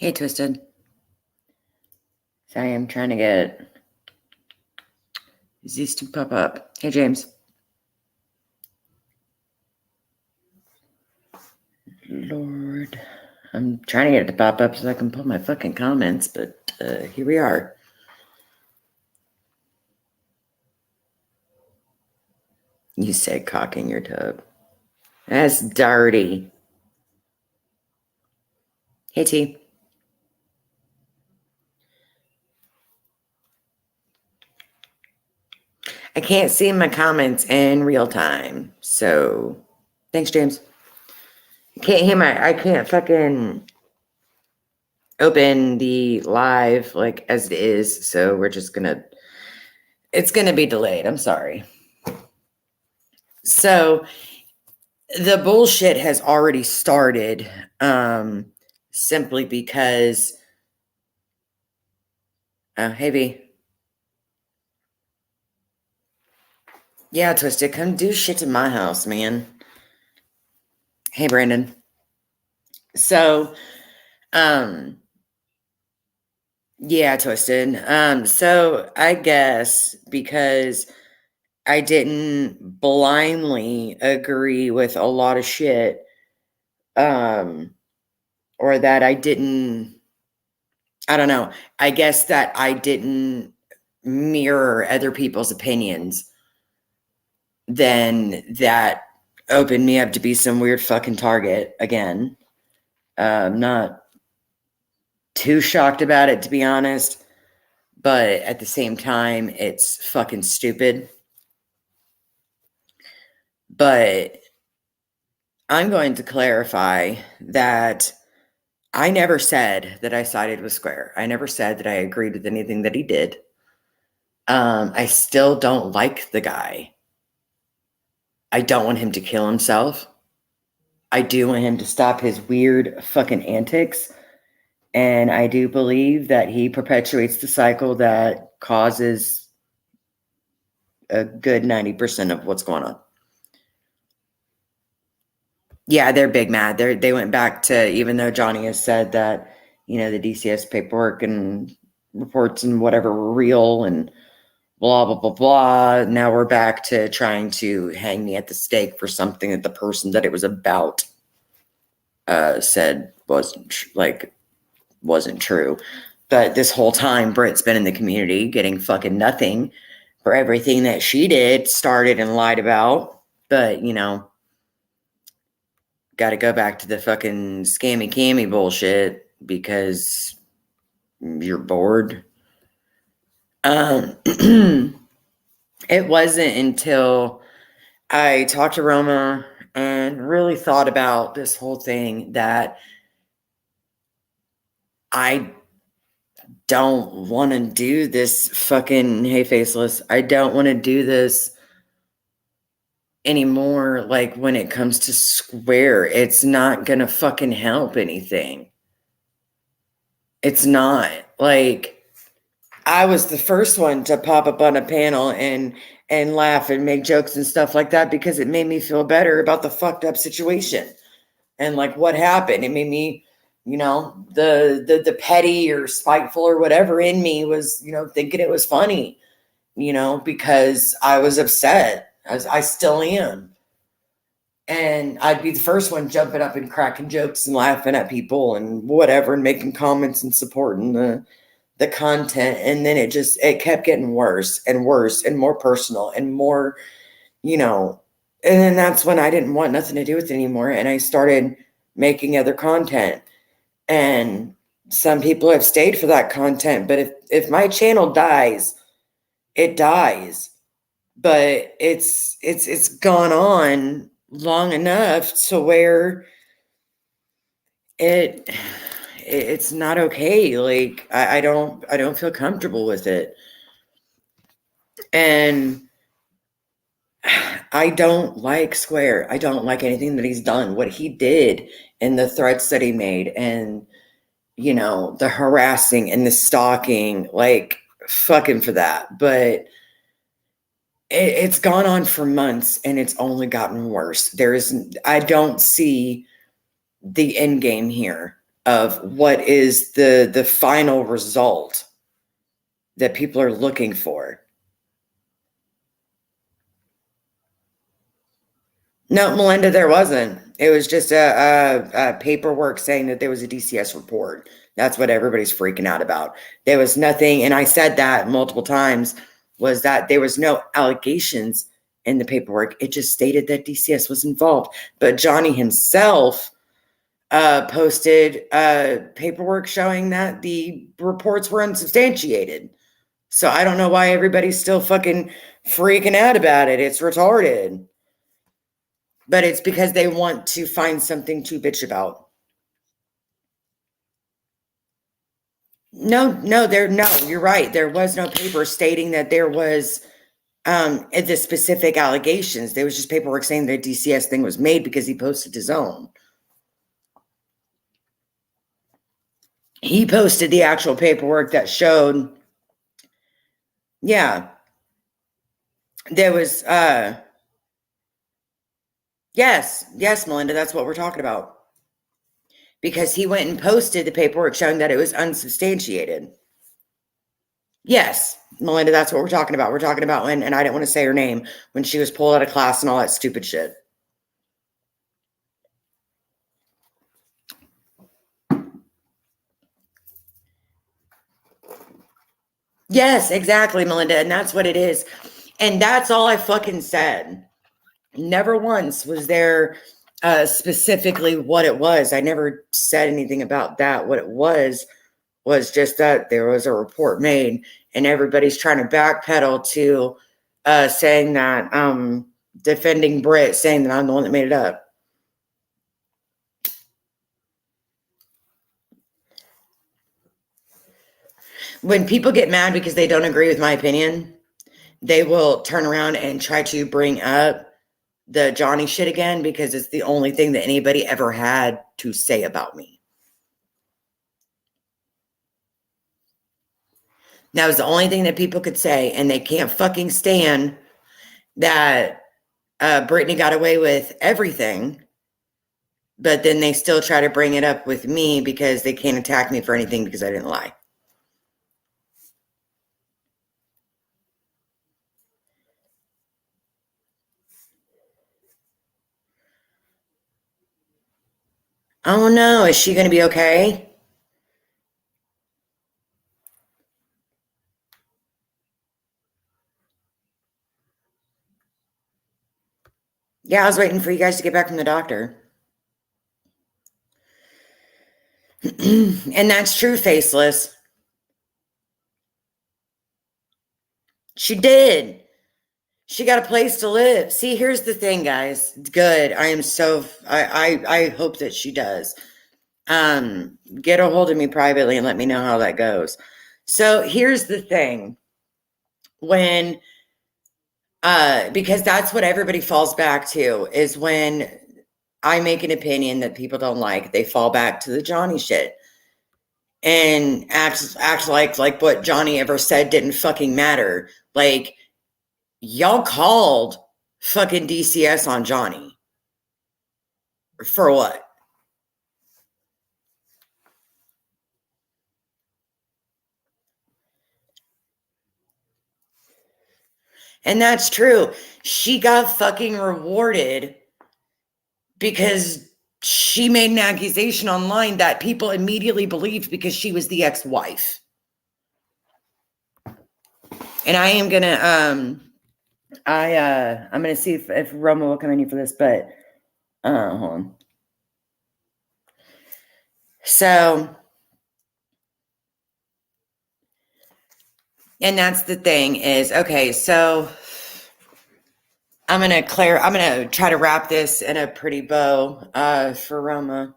Hey, Twisted. Sorry, I'm trying to get these to pop up. Hey, James. Lord. I'm trying to get it to pop up so I can pull my fucking comments, but here we are. You said cocking your tub. That's dirty. Hey, T. I can't see my comments in real time, so thanks, James. I can't fucking open the live like as it is, so we're just it's gonna be delayed. I'm sorry. So the bullshit has already started, simply because hey V. Yeah, Twisted, come do shit in my house, man. Hey Brandon. So yeah, Twisted. So I guess because I didn't blindly agree with a lot of shit, or that I don't know. I guess that I didn't mirror other people's opinions, then that opened me up to be some weird fucking target again. Not too shocked about it, to be honest, but at the same time, it's fucking stupid. But I'm going to clarify that I never said that I sided with Square. I never said that I agreed with anything that he did. I still don't like the guy. I don't want him to kill himself. I do want him to stop his weird fucking antics. And I do believe that he perpetuates the cycle that causes a good 90% of what's going on. Yeah, they're big mad. They went back to, even though Johnny has said that, the DCS paperwork and reports and whatever were real and blah, blah, blah, blah. Now we're back to trying to hang me at the stake for something that the person that it was about said wasn't true. But this whole time, Britt's been in the community getting fucking nothing for everything that she did, started and lied about. But, got to go back to the fucking scammy cammy bullshit because you're bored. It wasn't until I talked to Roma and really thought about this whole thing that I don't want to do this fucking, hey faceless, I don't want to do this anymore. Like when it comes to Square, it's not gonna fucking help anything. It's not. Like, I was the first one to pop up on a panel and laugh and make jokes and stuff like that because it made me feel better about the fucked up situation and like what happened. It made me, the petty or spiteful or whatever in me was, thinking it was funny, because I was upset, as I still am. And I'd be the first one jumping up and cracking jokes and laughing at people and whatever and making comments and supporting the content. And then it kept getting worse and worse and more personal and more, and then that's when I didn't want nothing to do with it anymore. And I started making other content. And some people have stayed for that content. But if my channel dies, it dies. But it's gone on long enough to where it's not okay. Like I don't feel comfortable with it. And I don't like Square. I don't like anything that he's done. What he did and the threats that he made and, the harassing and the stalking, like, fuck him for that. But it's gone on for months and it's only gotten worse. I don't see the end game here. of what is the final result that people are looking for. No, Melinda, there wasn't. It was just a paperwork saying that there was a DCS report. That's what everybody's freaking out about. There was nothing, and I said that multiple times, was that there was no allegations in the paperwork. It just stated that DCS was involved. But Johnny himself posted paperwork showing that the reports were unsubstantiated. So I don't know why everybody's still fucking freaking out about it. It's retarded. But it's because they want to find something to bitch about. No, you're right. There was no paper stating that there was the specific allegations. There was just paperwork saying the DCS thing was made because he posted his own. He posted the actual paperwork that showed, yeah, there was, yes, Melinda, that's what we're talking about. Because he went and posted the paperwork showing that it was unsubstantiated. Yes, Melinda, that's what we're talking about. We're talking about when, and I didn't want to say her name, when she was pulled out of class and all that stupid shit. Yes, exactly, Melinda. And that's what it is. And that's all I fucking said. Never once was there specifically what it was. I never said anything about that. What it was just that there was a report made, and everybody's trying to backpedal to saying that, defending Britt, saying that I'm the one that made it up. When people get mad because they don't agree with my opinion, they will turn around and try to bring up the Johnny shit again because it's the only thing that anybody ever had to say about me. That was the only thing that people could say, and they can't fucking stand that Brittany got away with everything, but then they still try to bring it up with me because they can't attack me for anything because I didn't lie. Oh no, is she going to be okay? Yeah, I was waiting for you guys to get back from the doctor. And that's true, Faceless. She did. She got a place to live. See, here's the thing, guys. Good. I am so, I hope that she does. Get a hold of me privately and let me know how that goes. So here's the thing. When, because that's what everybody falls back to, is when I make an opinion that people don't like, they fall back to the Johnny shit. And act like what Johnny ever said didn't fucking matter. Like, y'all called fucking DCS on Johnny. For what? And that's true. She got fucking rewarded because she made an accusation online that people immediately believed because she was the ex-wife. And I am gonna I'm gonna see if Roma will come in here for this, but hold on. So, and that's the thing is, okay, so I'm gonna try to wrap this in a pretty bow for Roma.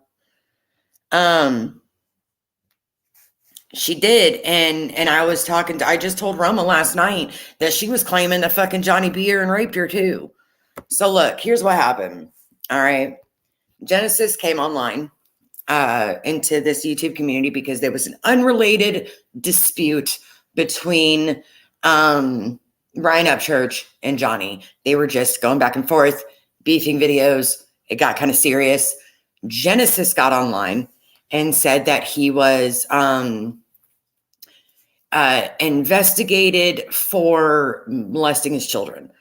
She did, and I just told Roma last night that she was claiming that fucking Johnny beat her and raped her too. So look, here's what happened. All right. Genesis came online into this YouTube community because there was an unrelated dispute between Ryan Upchurch and Johnny. They were just going back and forth, beefing videos. It got kind of serious. Genesis got online and said that he was investigated for molesting his children.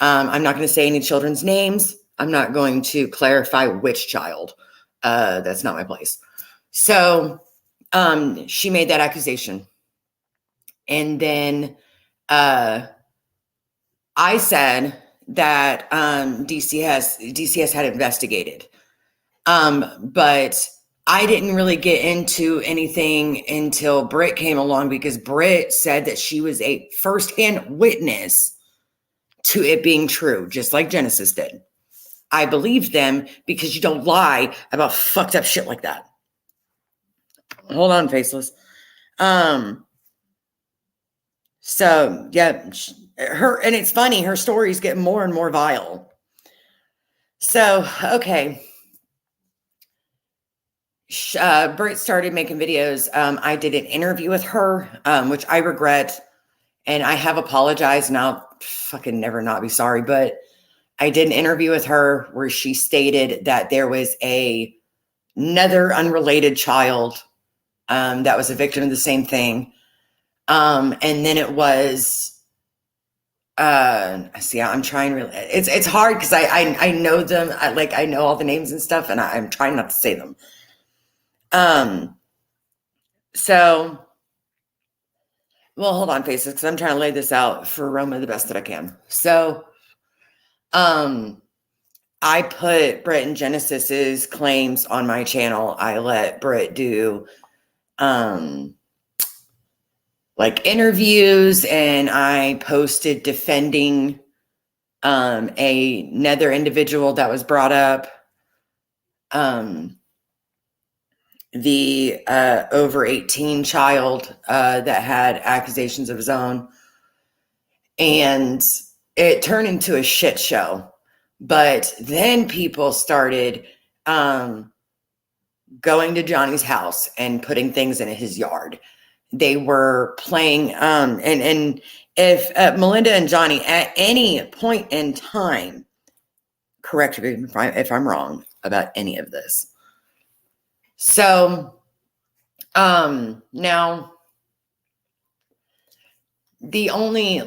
I'm not going to say any children's names. I'm not going to clarify which child. That's not my place. So she made that accusation. And then I said that DCS had investigated. But I didn't really get into anything until Britt came along, because Britt said that she was a firsthand witness to it being true, just like Genesis did. I believed them because you don't lie about fucked up shit like that. Hold on, Faceless. So yeah, and it's funny, her stories get more and more vile. So, okay. Britt started making videos. I did an interview with her, which I regret, and I have apologized, and I'll fucking never not be sorry, but I did an interview with her where she stated that there was another unrelated child that was a victim of the same thing. And then it was, see, I'm trying really, it's hard because I know them. I know all the names and stuff, and I'm trying not to say them. So, well, hold on, Faces, because I'm trying to lay this out for Roma the best that I can. So, I put Britt and Genesis's claims on my channel. I let Britt do, like interviews, and I posted defending, another individual that was brought up. The over 18 child that had accusations of his own, and it turned into a shit show. But then people started going to Johnny's house and putting things in his yard. They were playing, and if Melinda and Johnny at any point in time, correct me if I'm wrong about any of this. So, now the only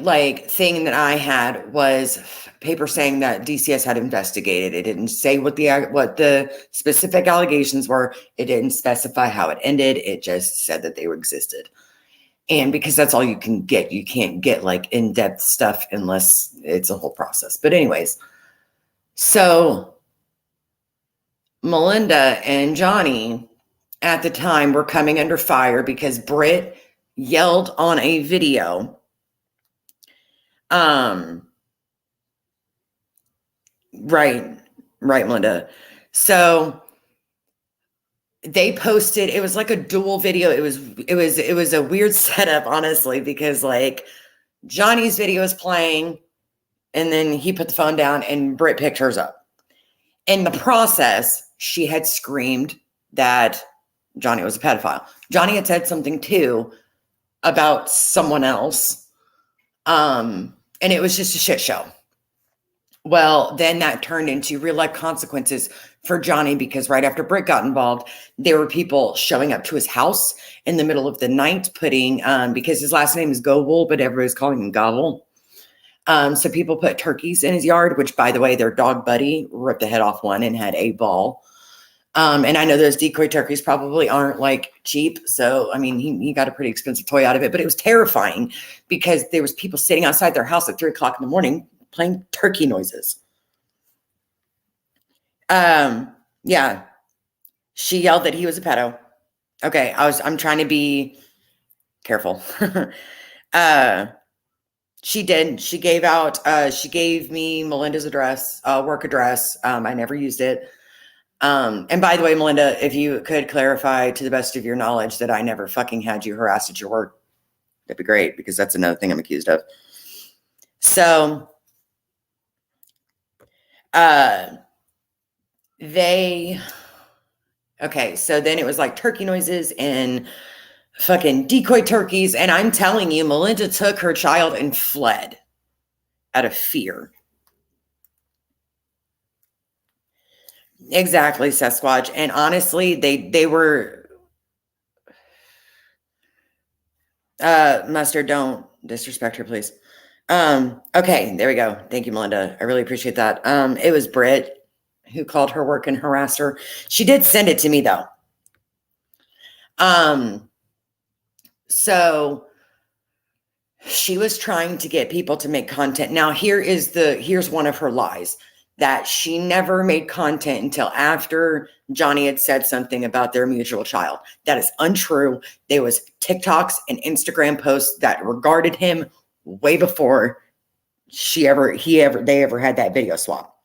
thing that I had was paper saying that DCS had investigated. It didn't say what the specific allegations were. It didn't specify how it ended. It just said that they existed. And because that's all you can get, you can't get in-depth stuff unless it's a whole process. But anyways, so Melinda and Johnny at the time were coming under fire because Britt yelled on a video. Right, Melinda. So they posted, it was like a dual video. It was a weird setup, honestly, because Johnny's video is playing, and then he put the phone down and Britt picked hers up. In the process, she had screamed that Johnny was a pedophile. Johnny had said something too about someone else. And it was just a shit show. Well, then that turned into real life consequences for Johnny, because right after Britt got involved, there were people showing up to his house in the middle of the night putting, because his last name is Goble, but everybody's calling him Gobble. So people put turkeys in his yard, which, by the way, their dog Buddy ripped the head off one and had a ball. And I know those decoy turkeys probably aren't cheap. So, I mean, he got a pretty expensive toy out of it, but it was terrifying because there was people sitting outside their house at 3 o'clock in the morning playing turkey noises. Yeah, she yelled that he was a pedo. Okay. I'm trying to be careful. She did. She gave me Melinda's address, work address. I never used it. And by the way, Melinda, if you could clarify to the best of your knowledge that I never fucking had you harassed at your work, that'd be great, because that's another thing I'm accused of. So, okay, so then it was turkey noises and fucking decoy turkeys. And I'm telling you, Melinda took her child and fled out of fear. Exactly, Sasquatch. And honestly, they were Mustard, don't disrespect her, please. Okay, there we go. Thank you, Melinda. I really appreciate that. It was Britt who called her work and harassed her. She did send it to me though. So she was trying to get people to make content. Now, here's one of her lies, that she never made content until after Johnny had said something about their mutual child. That is untrue. There was TikToks and Instagram posts that regarded him way before they ever had that video swap.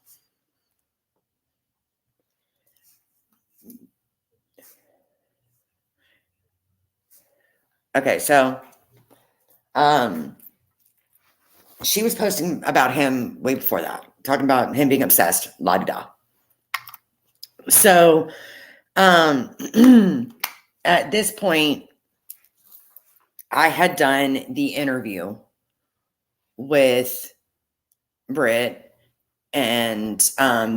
Okay, so she was posting about him way before that, talking about him being obsessed, la da da. So at this point, I had done the interview with Britt, and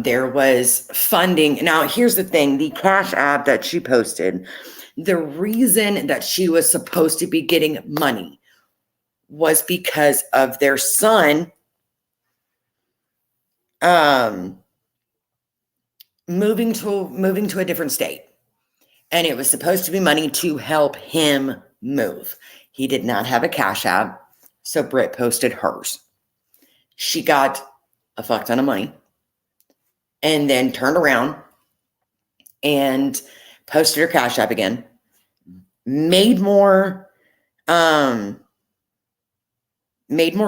there was funding. Now, here's the thing, the Cash App that she posted, the reason that she was supposed to be getting money was because of their son moving to a different state. And it was supposed to be money to help him move. He did not have a Cash App, so Britt posted hers. She got a fuck ton of money and then turned around and posted her Cash App again, made more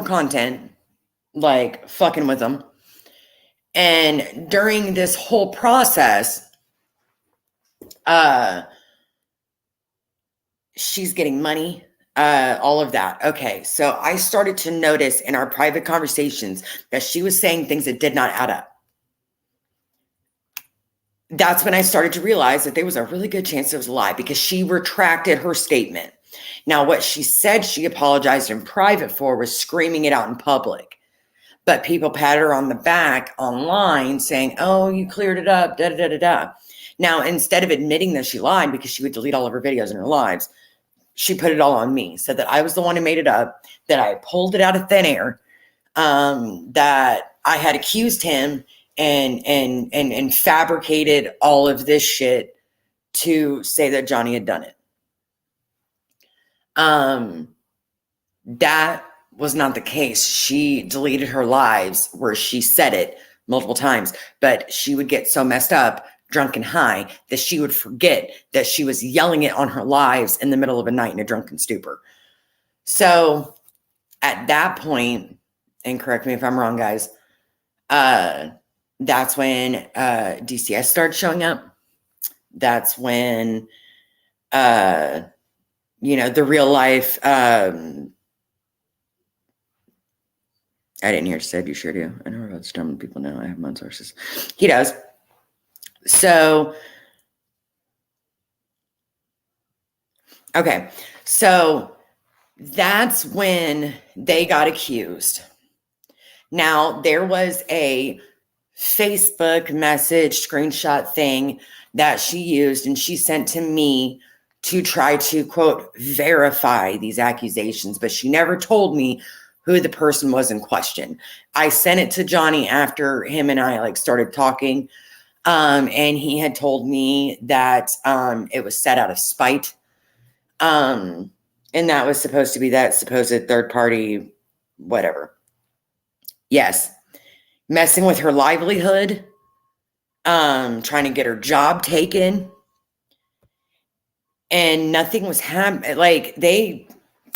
content, like fucking with them. And during this whole process, she's getting money, all of that. Okay, so I started to notice in our private conversations that she was saying things that did not add up. That's when I started to realize that there was a really good chance it was a lie, because she retracted her statement. Now, what she said she apologized in private for was screaming it out in public. But people patted her on the back online saying, oh, you cleared it up, da, da, da, da, da. Now, instead of admitting that she lied, because she would delete all of her videos in her lives, she put it all on me, said that I was the one who made it up, that I pulled it out of thin air, that I had accused him and fabricated all of this shit to say that Johnny had done it. That was not the case. She deleted her lives where she said it multiple times, but she would get so messed up, drunk and high, that she would forget that she was yelling it on her lives in the middle of a night in a drunken stupor. So at that point, and correct me if I'm wrong, guys, that's when DCS started showing up. That's when, the real life, I didn't hear said, you sure do. I know about stubborn people now. I have my own sources. He does. So, okay. So that's when they got accused. Now, there was a Facebook message screenshot thing that she used, and she sent to me to try to, quote, verify these accusations, but she never told me who the person was in question. I sent it to Johnny after him and I started talking, and he had told me that it was set out of spite, and that was supposed to be that supposed third party, whatever. Yes, messing with her livelihood, trying to get her job taken, and nothing was happening. They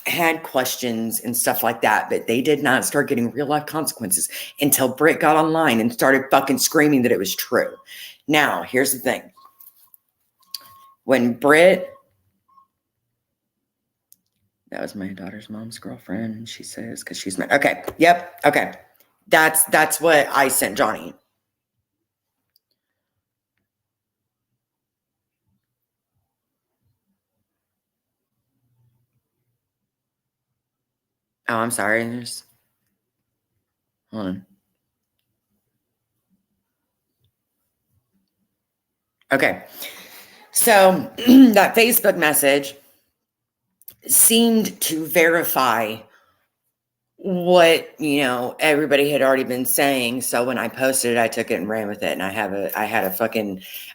had questions and stuff like that, but they did not start getting real life consequences until Britt got online and started fucking screaming that it was true. Now, here's the thing. When Britt, that was my daughter's mom's girlfriend, she says, because she's my, okay, yep, okay. That's what I sent Johnny. Oh, I'm sorry. Hold on. Okay. So that Facebook message seemed to verify what, everybody had already been saying. So when I posted it, I took it and ran with it. And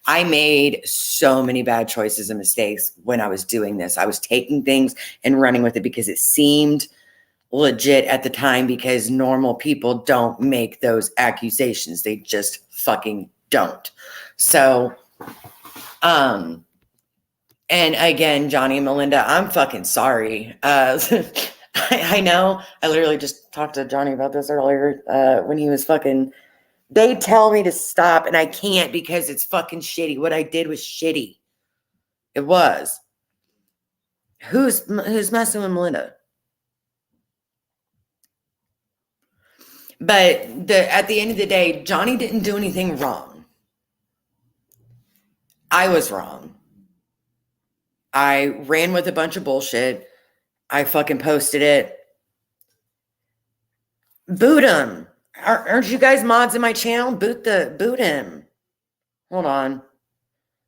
I made so many bad choices and mistakes when I was doing this. I was taking things and running with it because it seemed legit at the time, because normal people don't make those accusations. They just fucking don't. So, and again, Johnny and Melinda, I'm fucking sorry. I know. I literally just talked to Johnny about this earlier when he was fucking. They tell me to stop, and I can't because it's fucking shitty. What I did was shitty. It was. Who's messing with Melinda? But at the end of the day, Johnny didn't do anything wrong. I was wrong. I ran with a bunch of bullshit. I fucking posted it. Boot him. Aren't you guys mods in my channel? Boot him. Hold on.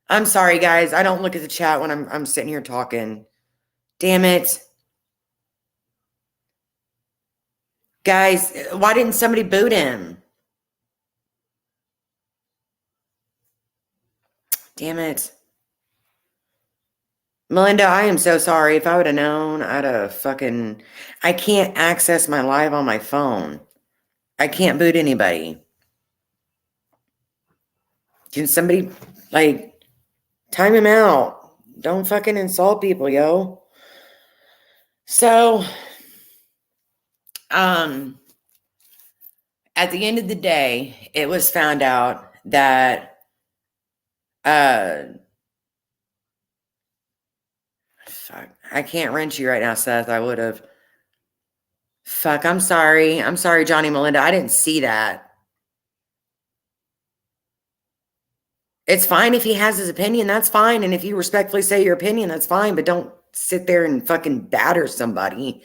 I'm sorry, guys. I don't look at the chat when I'm sitting here talking. Damn it. Guys, why didn't somebody boot him? Damn it. Melinda, I am so sorry. If I would have known, I can't access my live on my phone. I can't boot anybody. Can somebody, time him out? Don't fucking insult people, yo. So, at the end of the day, it was found out that, fuck, I can't wrench you right now, Seth. I would have. Fuck, I'm sorry. I'm sorry, Johnny Melinda. I didn't see that. It's fine if he has his opinion. That's fine. And if you respectfully say your opinion, that's fine. But don't sit there and fucking batter somebody.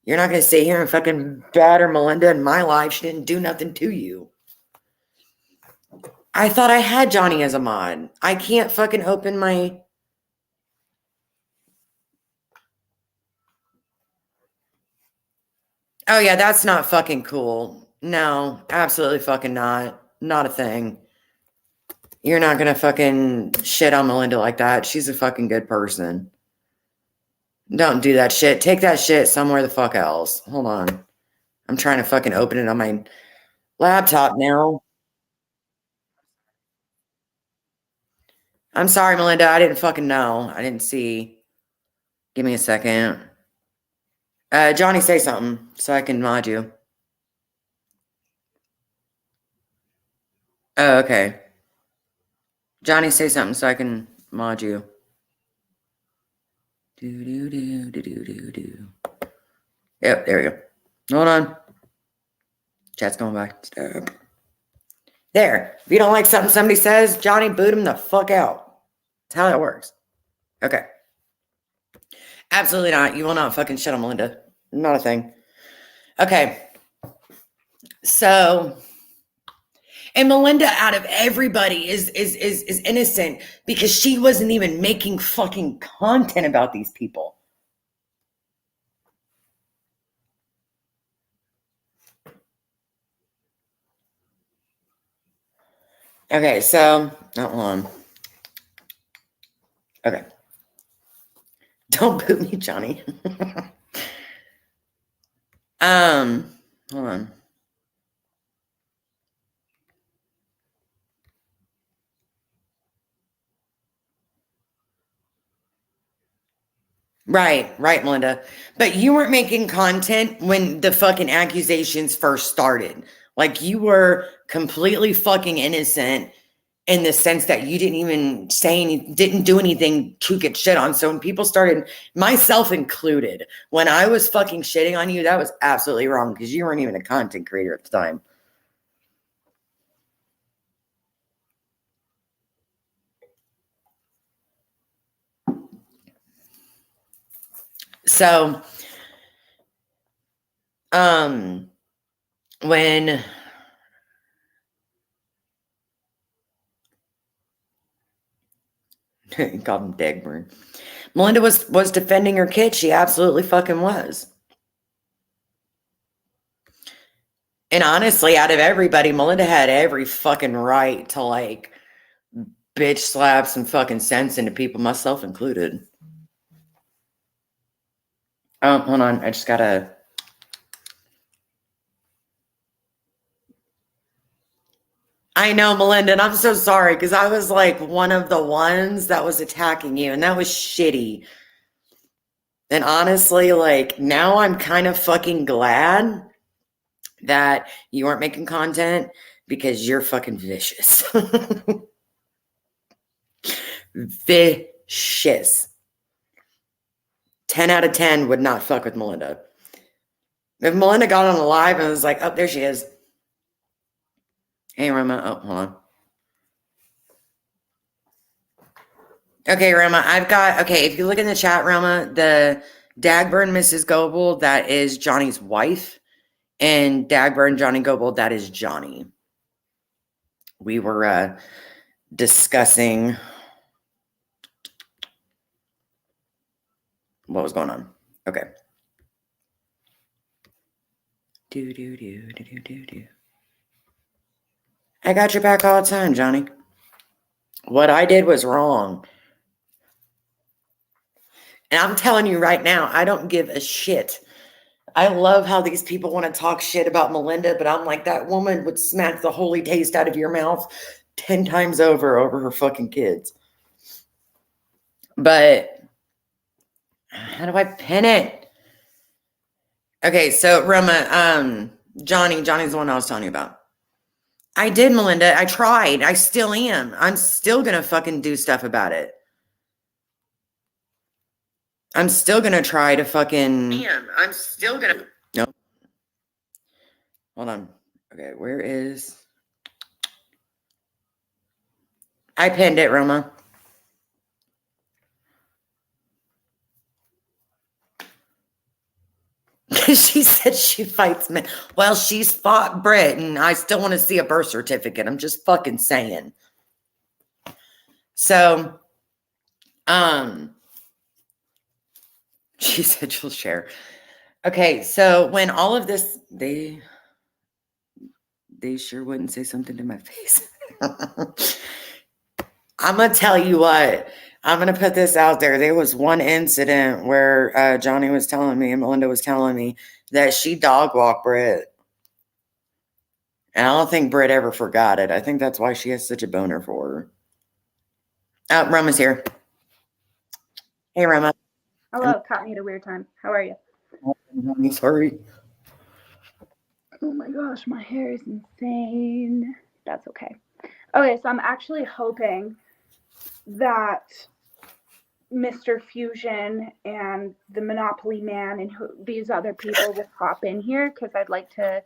You're not going to sit here and fucking batter Melinda in my life. She didn't do nothing to you. I thought I had Johnny as a mod. I can't fucking open my... Oh, yeah, that's not fucking cool. No, absolutely fucking not. Not a thing. You're not going to fucking shit on Melinda like that. She's a fucking good person. Don't do that shit. Take that shit somewhere the fuck else. Hold on. I'm trying to fucking open it on my laptop now. I'm sorry, Melinda. I didn't fucking know. I didn't see. Give me a second. Johnny, say something so I can mod you. Oh, okay. Johnny, say something so I can mod you. Yep, there we go. Hold on. Chat's going back. Stop. There. If you don't like something somebody says, Johnny, boot him the fuck out. That's how that works. Okay. Absolutely not. You will not fucking shit on Melinda. Not a thing. Okay. So, and Melinda, out of everybody, is innocent because she wasn't even making fucking content about these people. Okay, so hold on. Okay. Don't boot me, Johnny. Hold on. Right, Melinda. But you weren't making content when the fucking accusations first started. Like, you were completely fucking innocent in the sense that you didn't even didn't do anything to get shit on. So when people started, myself included, when I was fucking shitting on you, that was absolutely wrong because you weren't even a content creator at the time. So, when called him Dagburn. Melinda was defending her kid. She absolutely fucking was. And honestly, out of everybody, Melinda had every fucking right to like bitch slap some fucking sense into people, myself included. Oh, hold on. I just gotta. I know, Melinda, and I'm so sorry because I was like one of the ones that was attacking you, and that was shitty. And honestly, like now I'm kind of fucking glad that you aren't making content because you're fucking vicious. Vicious. 10 out of 10 would not fuck with Melinda. If Melinda got on a live and was like, oh, there she is. Hey, Roma. Oh, hold on. Okay, Roma, I've got, okay, if you look in the chat, Roma, the Dagburn Mrs. Goebel, that is Johnny's wife, and Dagburn Johnny Goebel, that is Johnny. We were discussing what was going on. Okay. Do. I got your back all the time, Johnny. What I did was wrong. And I'm telling you right now, I don't give a shit. I love how these people want to talk shit about Melinda, but I'm like, that woman would smack the holy taste out of your mouth 10 times over her fucking kids. But how do I pin it? Okay, so Roma, Johnny's the one I was telling you about. I did, Melinda. I tried. I still am. I'm still gonna fucking do stuff about it. I'm still gonna try to fucking. I'm still gonna. No. Hold on. Okay, where is? I pinned it, Roma. She said she fights men. Well, she's fought Britt, and I still want to see a birth certificate. I'm just fucking saying. So, she said she'll share. Okay, so when all of this, they sure wouldn't say something to my face. I'm gonna tell you what. I'm gonna put this out there. There was one incident where Johnny was telling me and Melinda was telling me that she dog walked Britt. And I don't think Britt ever forgot it. I think that's why she has such a boner for her. Roma's here. Hey, Roma. Hello, caught me at a weird time. How are you? Sorry. Oh my gosh, my hair is insane. That's okay. Okay, so I'm actually hoping that Mr. Fusion and the Monopoly Man and these other people will pop in here because I'd like to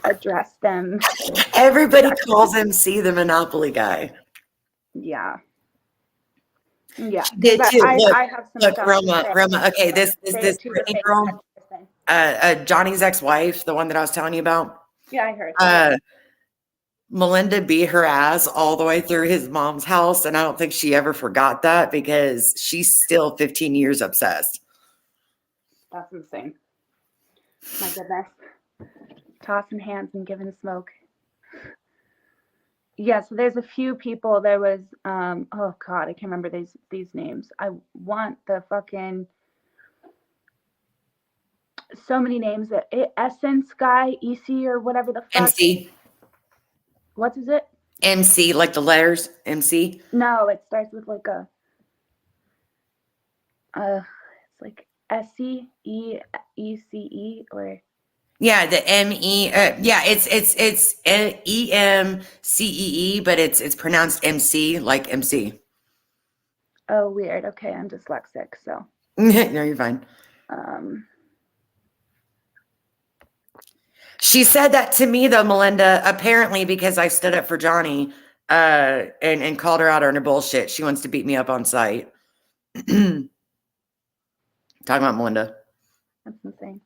address them. Everybody calls MC the Monopoly guy. Yeah. Yeah. Did too. I have some look, stuff Roma. Okay, this Brittany girl, Johnny's ex-wife, the one that I was telling you about. Yeah, I heard. Melinda beat her ass all the way through his mom's house, and I don't think she ever forgot that because she's still 15 years obsessed. That's insane. My goodness. Tossing hands and giving smoke. Yeah, so there's a few people. There was oh god, I can't remember these names. I want the fucking so many names that Essence guy, EC or whatever the fuck. MC. What is it? MC, like the letters MC. No, it starts with like a it's like SCEECE or yeah, the ME. Yeah, it's EMCEE, but it's pronounced MC, like MC. Oh, weird. Okay, I'm dyslexic, so. No, you're fine. She said that to me though, Melinda, apparently because I stood up for Johnny and called her out on her bullshit. She wants to beat me up on site. Talking about Melinda. That's insane.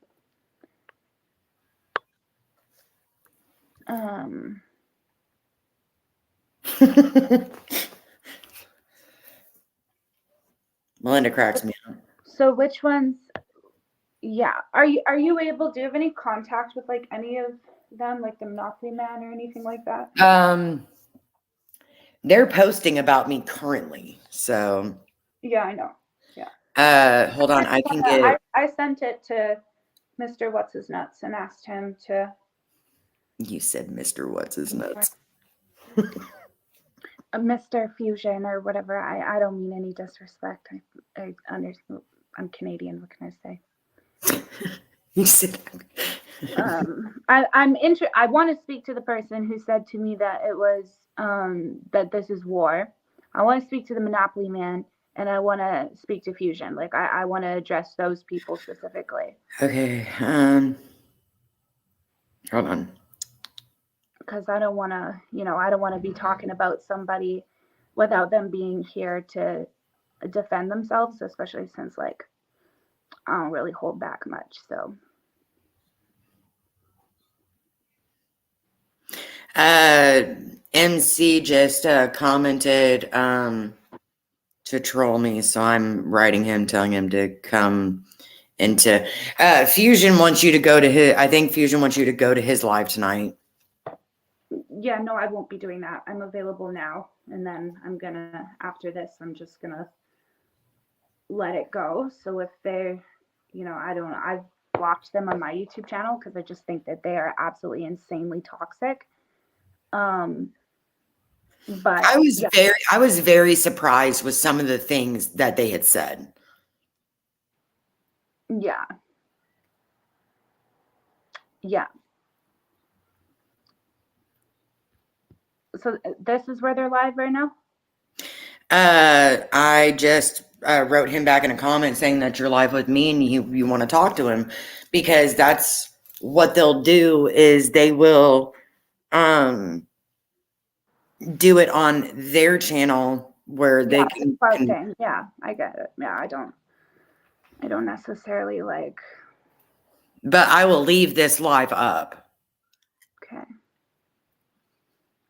Melinda cracks me up. So which ones? Yeah. Are you able? Do you have any contact with like any of them, like the Monopoly Man or anything like that? They're posting about me currently. So, Yeah, I know. Yeah. hold on. I can get. I sent it to Mr. What's His Nuts and asked him to. You said Mr. What's His Nuts. Mr. Fusion or whatever. I don't mean any disrespect. I understand. I'm Canadian. What can I say? You said I want to speak to the person who said to me that it was that this is war. I want to speak to the Monopoly Man, and I want to speak to Fusion. Like I want to address those people specifically. Okay. Hold on. Because I don't want to, I don't want to be talking about somebody without them being here to defend themselves, especially since like I don't really hold back much. So MC just commented to troll me, so I'm writing him, telling him to come into Fusion wants you to go to his. I think Fusion wants you to go to his live tonight. yeah, no, I won't be doing that. I'm available now, and then I'm gonna after this, I'm just gonna let it go. So if they, I've blocked them on my YouTube channel because I just think that they are absolutely insanely toxic. But I was very surprised with some of the things that they had said. Yeah. Yeah. So this is where they're live right now? I just wrote him back in a comment saying that you're live with me and you want to talk to him, because that's what they'll do is they will do it on their channel where they can. Yeah, I get it. Yeah, I don't necessarily like. But I will leave this live up. Okay.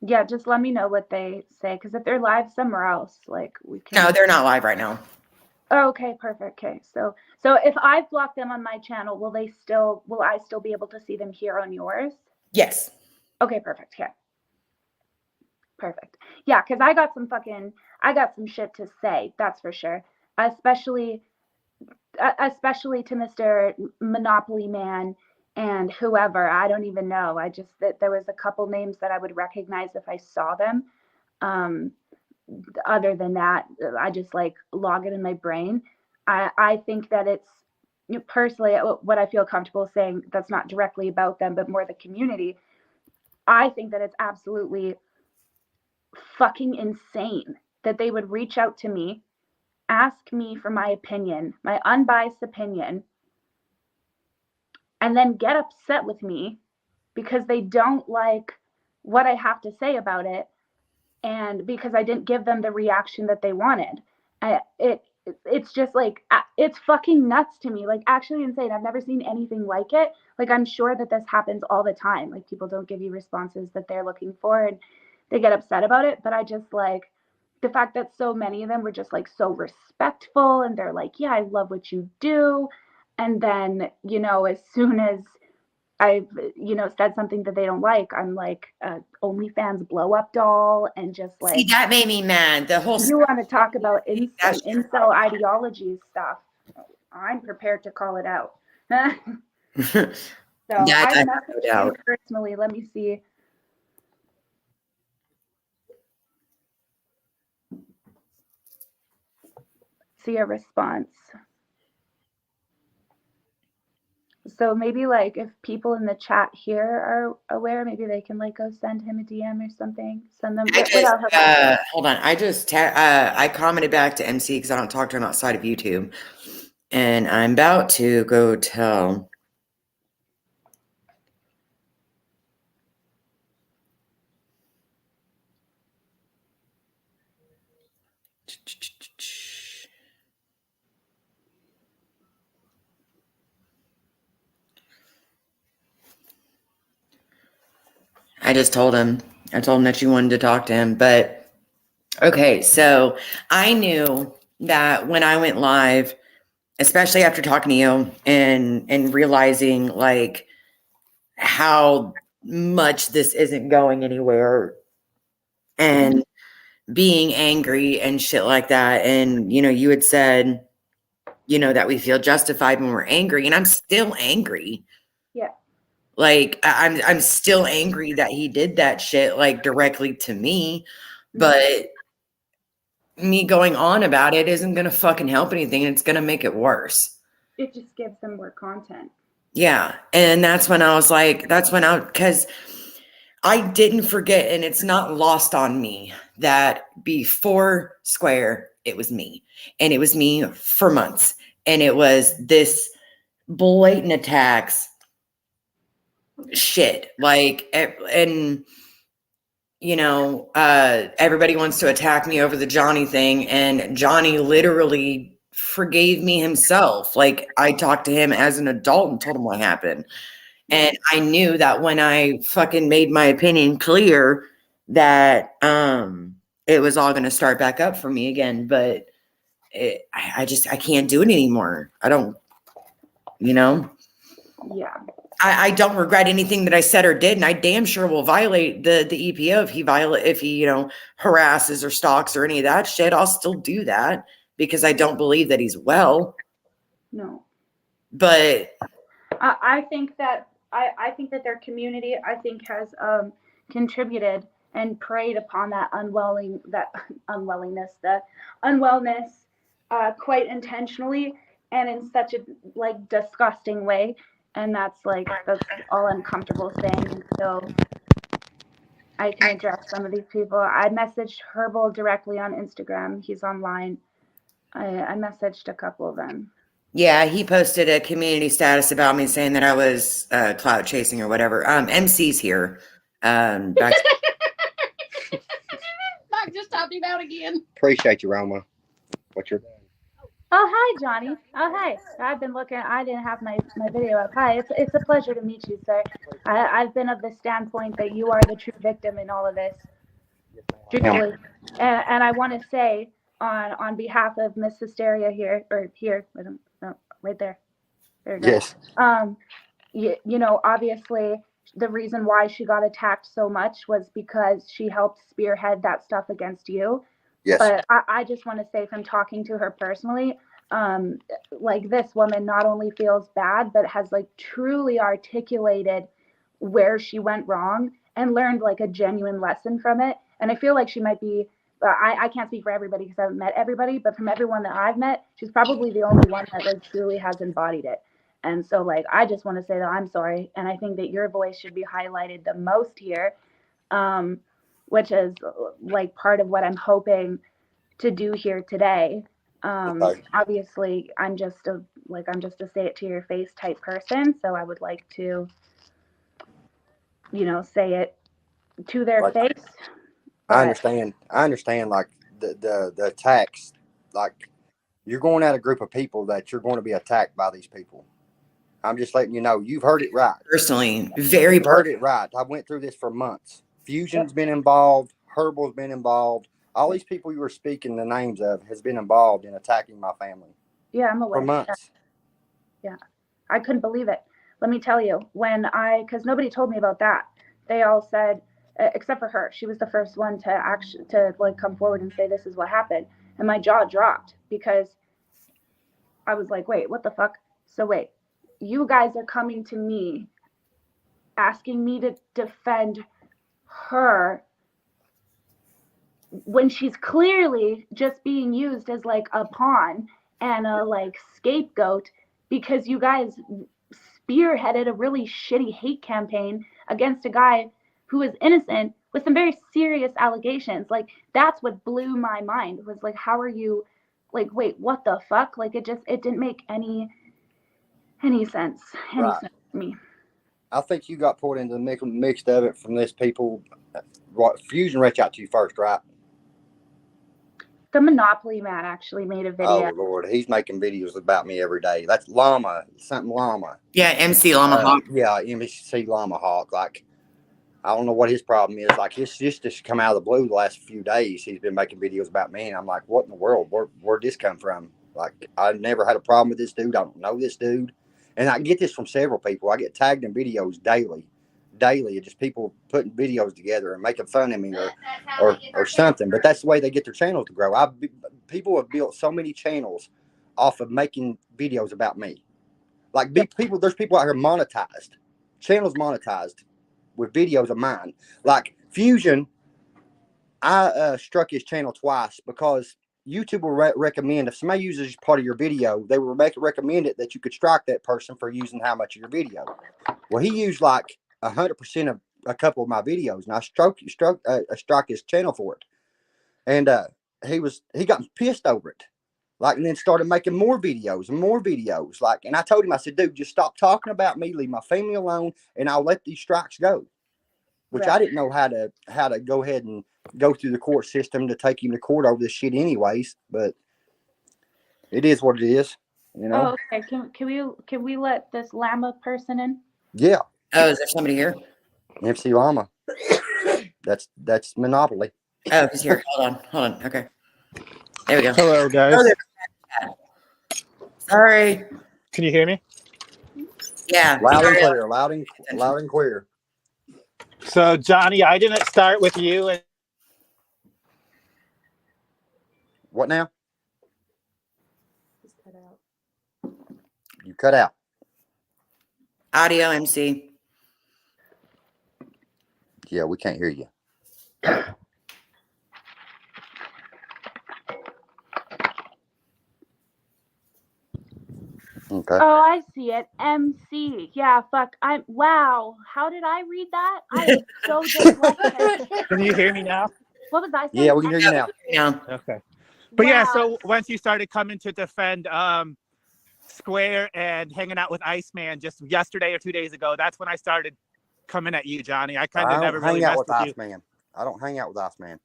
Yeah, just let me know what they say, because if they're live somewhere else, like we can. No, they're not live right now. Oh, okay, perfect. Okay, so if I block them on my channel, will I still be able to see them here on yours? Yes. Okay, perfect. Yeah. Perfect. Yeah, because I got some shit to say, that's for sure. Especially to Mr. Monopoly Man and whoever. I don't even know. I just that there was a couple names that I would recognize if I saw them. Other than that, I just like log it in my brain. I think that it's personally what I feel comfortable saying that's not directly about them, but more the community. I think that it's absolutely fucking insane that they would reach out to me, ask me for my opinion, my unbiased opinion, and then get upset with me because they don't like what I have to say about it, and because I didn't give them the reaction that they wanted. It's just like it's fucking nuts to me. Like actually insane. I've never seen anything like it. Like I'm sure that this happens all the time. Like people don't give you responses that they're looking for and they get upset about it, but I just like the fact that so many of them were just like so respectful and they're like, "Yeah, I love what you do." And then, as soon as I've, said something that they don't like, I'm like OnlyFans blow up doll and just like. See, that made me mad. The whole. You want to talk about incel ideology stuff? I'm prepared to call it out. So Yeah, I no messaged you doubt. personally. Let me see. See a response. So maybe like if people in the chat here are aware, maybe they can like go send him a DM or something. Send them without Hold on. I commented back to MC because I don't talk to him outside of YouTube, and I'm about to go tell. I just told him. I told him that you wanted to talk to him, but okay. So I knew that when I went live, especially after talking to you and realizing like how much this isn't going anywhere and being angry and shit like that. And, you had said, that we feel justified when we're angry, and I'm still angry. Yeah. Like I'm still angry that he did that shit like directly to me, but me going on about it isn't going to fucking help anything. It's going to make it worse. It just gives them more content. Yeah. And that's when I was like, because I didn't forget, and it's not lost on me, that before Square, it was me. And it was me for months. And it was this blatant attacks shit. Like, and everybody wants to attack me over the Johnny thing, and Johnny literally forgave me himself. Like, I talked to him as an adult and told him what happened. And I knew that when I fucking made my opinion clear that it was all going to start back up for me again. But I can't do it anymore. I don't, Yeah. I don't regret anything that I said or did, and I damn sure will violate the EPO if he harasses or stalks or any of that shit. I'll still do that because I don't believe that he's well. No. But I think that their community, has contributed and preyed upon that unwellness quite intentionally and in such a like disgusting way. And that's all I'm comfortable saying until I can address some of these people. I messaged Herbal directly on Instagram. He's online. I messaged a couple of them. yeah, he posted a community status about me saying that I was clout chasing or whatever. MC's here. Back Mike just talked him out again. Appreciate you, Roma. What you're doing. Oh, hi, Johnny. Oh, hi. I've been looking. I didn't have my video up. Hi, it's a pleasure to meet you, sir. I've been of the standpoint that you are the true victim in all of this. Truthfully. And I want to say on behalf of Miss Hysteria here, I don't know, right there. There you go. Yes. Obviously the reason why she got attacked so much was because she helped spearhead that stuff against you. Yes. But I just want to say, from talking to her personally, this woman not only feels bad, but has truly articulated where she went wrong and learned a genuine lesson from it. And I feel like she might be, I can't speak for everybody because I haven't met everybody, but from everyone that I've met, she's probably the only one that truly has embodied it. And so I just want to say that I'm sorry. And I think that your voice should be highlighted the most here. Which is part of what I'm hoping to do here today. Okay. Obviously, I'm just a say it to your face type person. So I would like to, say it to their face. I understand the attacks. You're going at a group of people that you're going to be attacked by these people. I'm just letting you know. You've heard it right. personally, very You've heard it right. I went through this for months. Fusion's been involved. Herbal's been involved. All these people you were speaking the names of has been involved in attacking my family. Yeah, I'm aware. For months. Yeah. I couldn't believe it. Let me tell you, because nobody told me about that. They all said, except for her, she was the first one to come forward and say this is what happened. And my jaw dropped because I was like, wait, what the fuck? So wait, you guys are coming to me asking me to defend her when she's clearly just being used as a pawn and a scapegoat because you guys spearheaded a really shitty hate campaign against a guy who is innocent with some very serious allegations. That's what blew my mind was how are you wait, what the fuck? It didn't make any sense. Right. Sense to me. I think you got pulled into the mixed of it from this people. Fusion reached out to you first, right? The Monopoly man actually made a video. Oh Lord, he's making videos about me every day. That's Llama, something Llama. Yeah, MC Llama Hawk. Yeah, MC Llama Hawk. I don't know what his problem is. Like, it's just come out of the blue the last few days. He's been making videos about me, and I'm like, what in the world? Where'd this come from? Like, I never had a problem with this dude. I don't know this dude. And I get this from several people. I get tagged in videos daily. Just people putting videos together and making fun of me or something. But that's the way they get their channels to grow. People have built so many channels off of making videos about me. Like, there's people out here monetized, channels monetized with videos of mine. Like Fusion, I struck his channel twice because YouTube will recommend, if somebody uses part of your video, they will recommend it that you could strike that person for using how much of your video. Well, he used like 100% of a couple of my videos, and I struck his channel for it. And he got pissed over it. Like, and then started making more videos and more videos. Like, and I told him, I said, dude, just stop talking about me, leave my family alone, and I'll let these strikes go. Which I didn't know how to go ahead and go through the court system to take him to court over this shit anyways. But it is what it is, you know. Oh, okay. Can we let this llama person in? Yeah. Oh, is there somebody here? MC Llama. That's Monopoly. Oh, he's here. Hold on. Okay. There we go. Hello, guys. Oh, sorry. Can you hear me? Yeah. Loud and sorry. clear. Loud and clear. So, Johnny, I didn't start with you. And What now? You cut out. Audio MC. Yeah, we can't hear you. Okay. Oh, I see it. MC. Yeah, fuck. Wow. How did I read that? I am so dyslexic. can you hear me now? What was I saying? Yeah, we can hear you now. Yeah. Okay. But yeah, Wow. so once you started coming to defend Square and hanging out with Iceman just yesterday or 2 days ago, that's when I started coming at you, Johnny. I kind of never really hang out messed with with you. Iceman. I don't hang out with Iceman.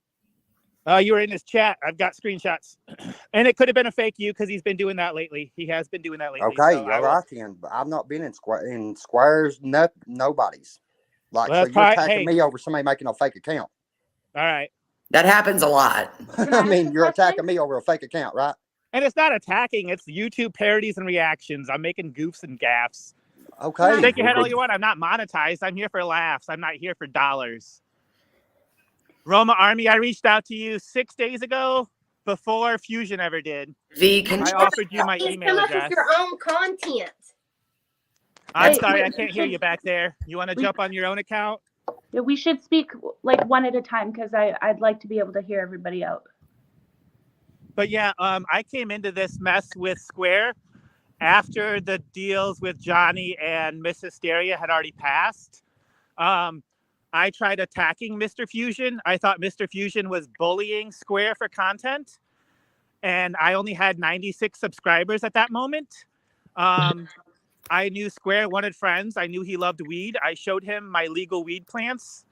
You were in his chat. I've got screenshots. And it could have been a fake you because he's been doing that lately. He has been doing that lately. Okay, so all right, then. But I've not been in Squares, nobody's. Like, Well, so you're attacking me over somebody making a fake account. All right. That happens a lot. I mean, you're attacking me over a fake account, right? And it's not attacking. It's YouTube parodies and reactions. I'm making goofs and gaffs. Okay. Shake your head all you want. I'm not monetized. I'm here for laughs. I'm not here for dollars. Roma Army, I reached out to you 6 days ago before Fusion ever did. I offered you my email address. Your own content. I'm sorry, I can't hear you back there. You want to jump on your own account? Yeah, we should speak like one at a time because I'd like to be able to hear everybody out. But yeah, I came into this mess with Square after the deals with Johnny and Miss Hysteria had already passed. I tried attacking Mr. Fusion. I thought Mr. Fusion was bullying Square for content. And I only had 96 subscribers at that moment. I knew Square wanted friends. I knew he loved weed. I showed him my legal weed plants.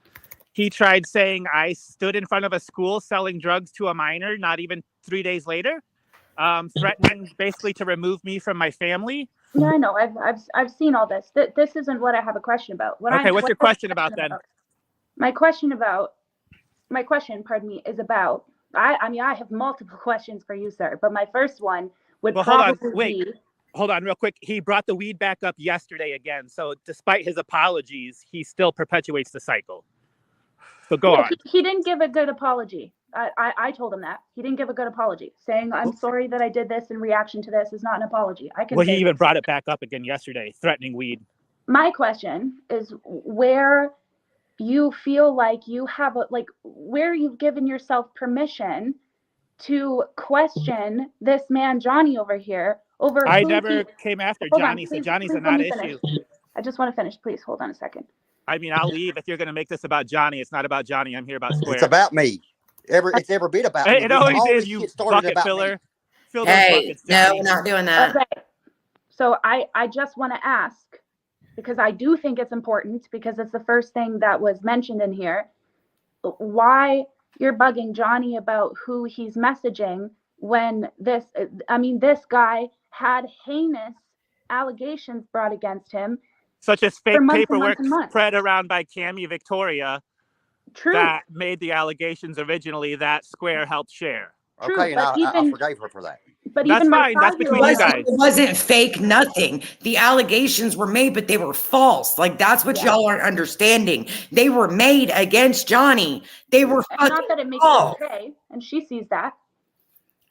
He tried saying I stood in front of a school selling drugs to a minor, not even 3 days later, threatening basically to remove me from my family. Yeah, I know. I've seen all this. This isn't what I have a question about. What's your question about then? My question, pardon me, is about. I mean, I have multiple questions for you, sir. But my first one would be. Hold on, real quick. He brought the weed back up yesterday again. So despite his apologies, he still perpetuates the cycle. So go on. He didn't give a good apology. I told him that. He didn't give a good apology. Saying, I'm sorry that I did this in reaction to this is not an apology. Well, he even brought it back up again yesterday, threatening weed. My question is where you feel like you have where you've given yourself permission to question this man, Johnny, over here. I never came after Johnny, so Johnny's a not issue. I just want to finish. Please hold on a second. I mean, I'll leave if you're going to make this about Johnny. It's not about Johnny. I'm here about Square. It's about me. It's ever been about me. It always is, you bucket filler. Fill those buckets, no, we're not doing that. Okay. So I just want to ask, because I do think it's important, because it's the first thing that was mentioned in here, why you're bugging Johnny about who he's messaging when this guy had heinous allegations brought against him, Such as fake for months and paperwork months and months. spread around by Cammie Victoria True. that made the allegations originally that Square helped share. True, Okay, and but I forgave her for that. But That's even my fine. That's between you 5-year-old guys. It wasn't fake, nothing. The allegations were made, but they were false. Like, that's what y'all aren't understanding. They were made against Johnny. They were And fucking not that it makes false. it okay, and she sees that.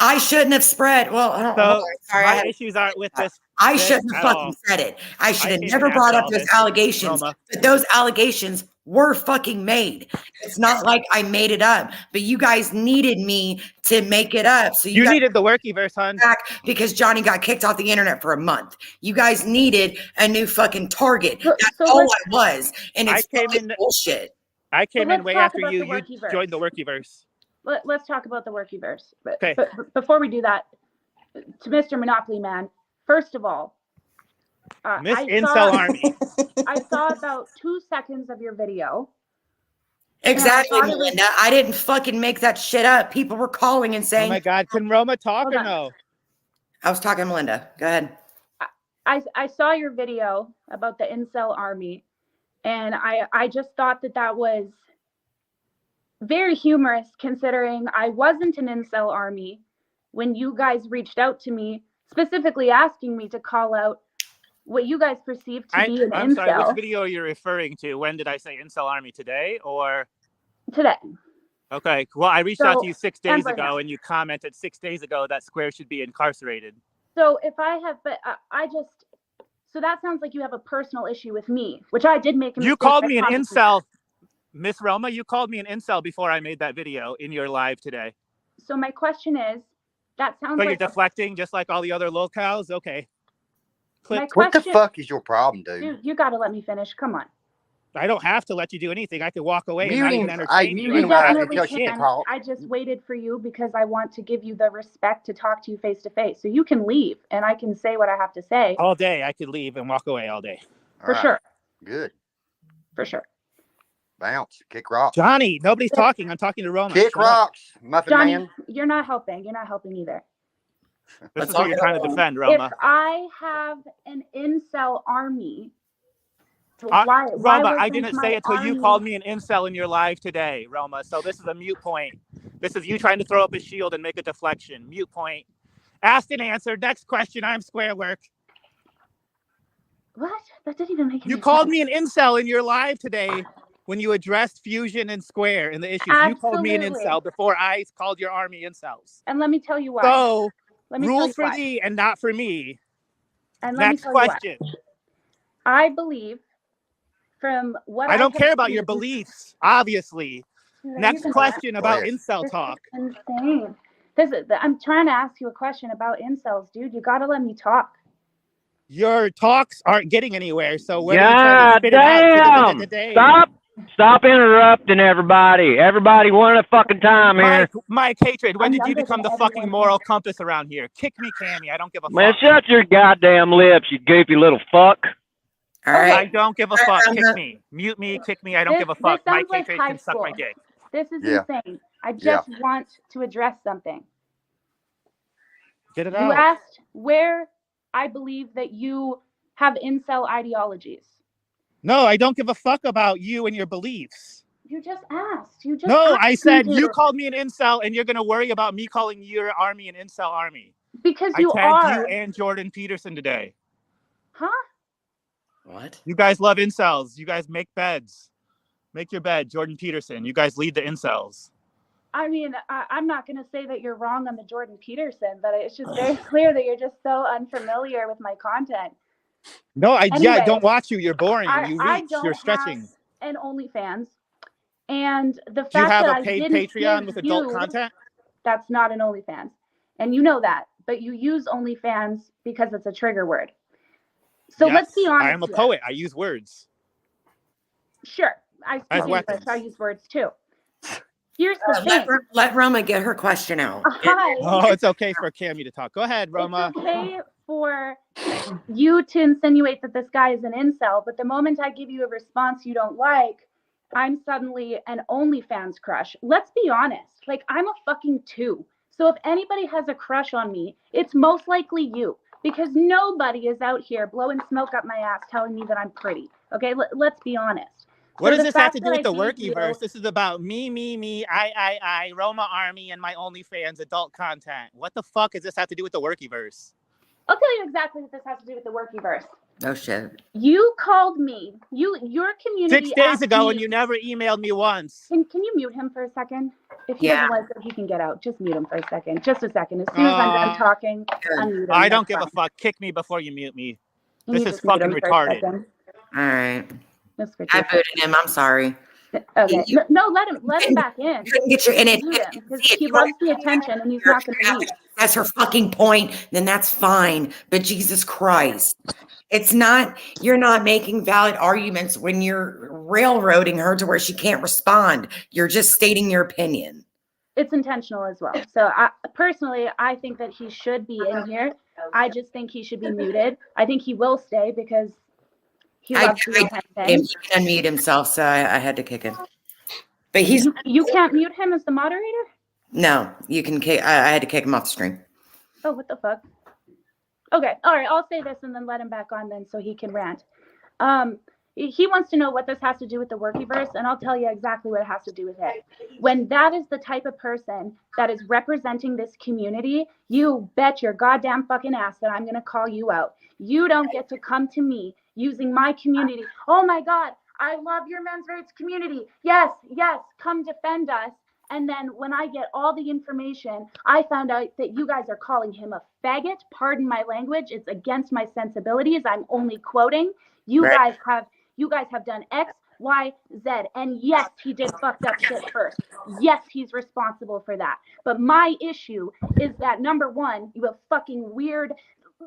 I shouldn't have spread. Well, So sorry, I my had issues aren't with this. I this shouldn't have at fucking all. said it. I should have came never in brought after up all those this, allegations. Roma. But those allegations were fucking made. It's not like I made it up. But you guys needed me to make it up. So You guys needed the workyverse, hon. back because Johnny got kicked off the internet for a month. You guys needed a new fucking target. That's So all let's- I was. And I it's came fucking in- bullshit. I came in let's way talk after about you. the You workyverse. joined the workyverse. Let's talk about the workyverse. Okay. But before we do that, to Mr. Monopoly Man, first of all, Miss I Incel Army. I saw about 2 seconds of your video. Exactly, thought it was- Melinda. I didn't fucking make that shit up. People were calling and Oh saying, my God. Can Roma talk Hold or on. no? I was talking to Melinda. Go ahead. I saw your video about the Incel Army, and I just thought that was very humorous, considering I wasn't an Incel Army when you guys reached out to me, specifically asking me to call out what you guys perceive to be an I'm incel. sorry, which video are you referring to? When did I say Incel Army? Today or? Today. Okay. Well, I reached out to you 6 days right ago, now. and you commented 6 days ago that Square should be incarcerated. So if I have, but so that sounds like you have a personal issue with me, which I did make a mistake. You called by me an commenting. incel, Miss Roma. You called me an incel before I made that video in your live today. So my question is, that sounds So like you're deflecting just like all the other locals? Okay. my What the question. fuck is your problem, dude? Dude, you got to let me finish. Come on. I don't have to let you do anything. I could walk away and not Muting- even entertain you. muting I You don't have definitely to do shit. can. I just waited for you because I want to give you the respect to talk to you face to face. So you can leave and I can say what I have to say. All day, I could leave and walk away all day. For sure. Good. For sure. Bounce. Kick rocks. Johnny, nobody's talking. I'm talking to Roma. Kick Shut up. rocks, Muffin Johnny, Man. you're not helping. You're not helping either. This is what you're trying to defend, Roma. If I have an incel army, Roma, I wasn't didn't my say it till you army- called me an incel in your live today, Roma. So this is a mute point. This is you trying to throw up a shield and make a deflection. Mute point. Asked and answered. Next question. I'm square work. What? That didn't even make any You called sense. me an incel in your live today when you addressed Fusion and Square and the issues. You called me an Absolutely. incel before I called your army incels. And let me tell you why. So let me tell rules you for why. thee and not for me. And let me Next tell you why. question. I believe from what I don't have care about your seen- beliefs, obviously. Dude, Next you're question about ahead. incel This talk. is insane. I'm trying to ask you a question about incels, dude. You gotta let me talk. Your talks aren't getting anywhere, so when are you God trying to spit it out? damn! Stop interrupting everybody. Everybody one at a fucking time here. Mike Hatred, when I'm did you younger become the than fucking everyone moral here. compass around here? Kick me, Cammy. I don't give a Man, fuck. shut your goddamn lips, you goofy little fuck. All Okay. I right. don't give a fuck. Kick me. Mute me. Kick me. I don't This- give a this fuck. Mike sounds like Hatred high can suck my school. dick. This is Yeah. insane. I just want to address something. Get it You out. asked where I believe that you have incel ideologies. No, I don't give a fuck about you and your beliefs. You just asked. You just No, asked I me said to. you called me an incel and you're going to worry about me calling your army an incel army. Because I you tagged are. you and Jordan Peterson today. Huh? What? You guys love incels. You guys make beds. Make your bed, Jordan Peterson. You guys lead the incels. I mean, I'm not going to say that you're wrong on the Jordan Peterson, but it's just very clear that you're just so unfamiliar with my content. No, I Anyway, don't watch you. You're boring. I You don't reach. You're stretching. have an OnlyFans. And the fact Do you have that a I paid didn't Patreon give with adult you- content? That's not an OnlyFans. And you know that. But you use OnlyFans because it's a trigger word. So Yes, let's be honest. I am a here. poet. I use words. Sure. I speak As English. weapons. I use words too. Here's the Let, thing. let Roma get her question out. Hi. Oh, it's okay for Cammy to talk. Go ahead, Roma. It's okay for you to insinuate that this guy is an incel, but the moment I give you a response you don't like, I'm suddenly an OnlyFans crush. Let's be honest. Like, I'm a fucking 2. So if anybody has a crush on me, it's most likely you. because nobody is out here blowing smoke up my ass telling me that I'm pretty. Okay, let's be honest. What So does the this have fact to do that with I the gave you- workyverse? This is about me, I, Roma Army, and my OnlyFans adult content. What the fuck does this have to do with the workyverse? I'll tell you exactly what this has to do with the workyverse. Oh shit. You called me. Your community 6 days asked ago, me, and you never emailed me once. Can you mute him for a second? If he Yeah. doesn't like it, he can get out. Just mute him for a second. Just a second. As soon as I'm done talking, unmute him. I don't That's give a fine. fuck. Kick me before you mute me. Can This you is just mute fucking him for a retarded. second? All right. Just for I 2 booted seconds. him. I'm sorry. Okay. No, let him back in. You couldn't get your in it. Because he loves the attention and he's not going to leave. That's her fucking point. Then that's fine. But Jesus Christ, it's not. You're not making valid arguments when you're railroading her to where she can't respond. You're just stating your opinion. It's intentional as well. So personally, I think that he should be in here. I just think he should be muted. I think he will stay because he loves the attention. He can unmute himself, so I had to kick him. But he's You can't mute him as the moderator? no. You can kick. I had to kick him off the screen. Oh, what the fuck? Okay, all right, I'll say this and then let him back on then so he can rant. He wants to know what this has to do with the workyverse, and I'll tell you exactly what it has to do with it. When that is the type of person that is representing this community, you bet your goddamn fucking ass that I'm going to call you out. You don't get to come to me using my community. Oh my God, I love your men's rights community. Yes, come defend us. And then when I get all the information, I found out that you guys are calling him a faggot. Pardon my language. It's against my sensibilities. I'm only quoting. You guys have done X, Y, Z. And yes, he did fucked up shit first. Yes, he's responsible for that. But my issue is that number one, you have fucking weird,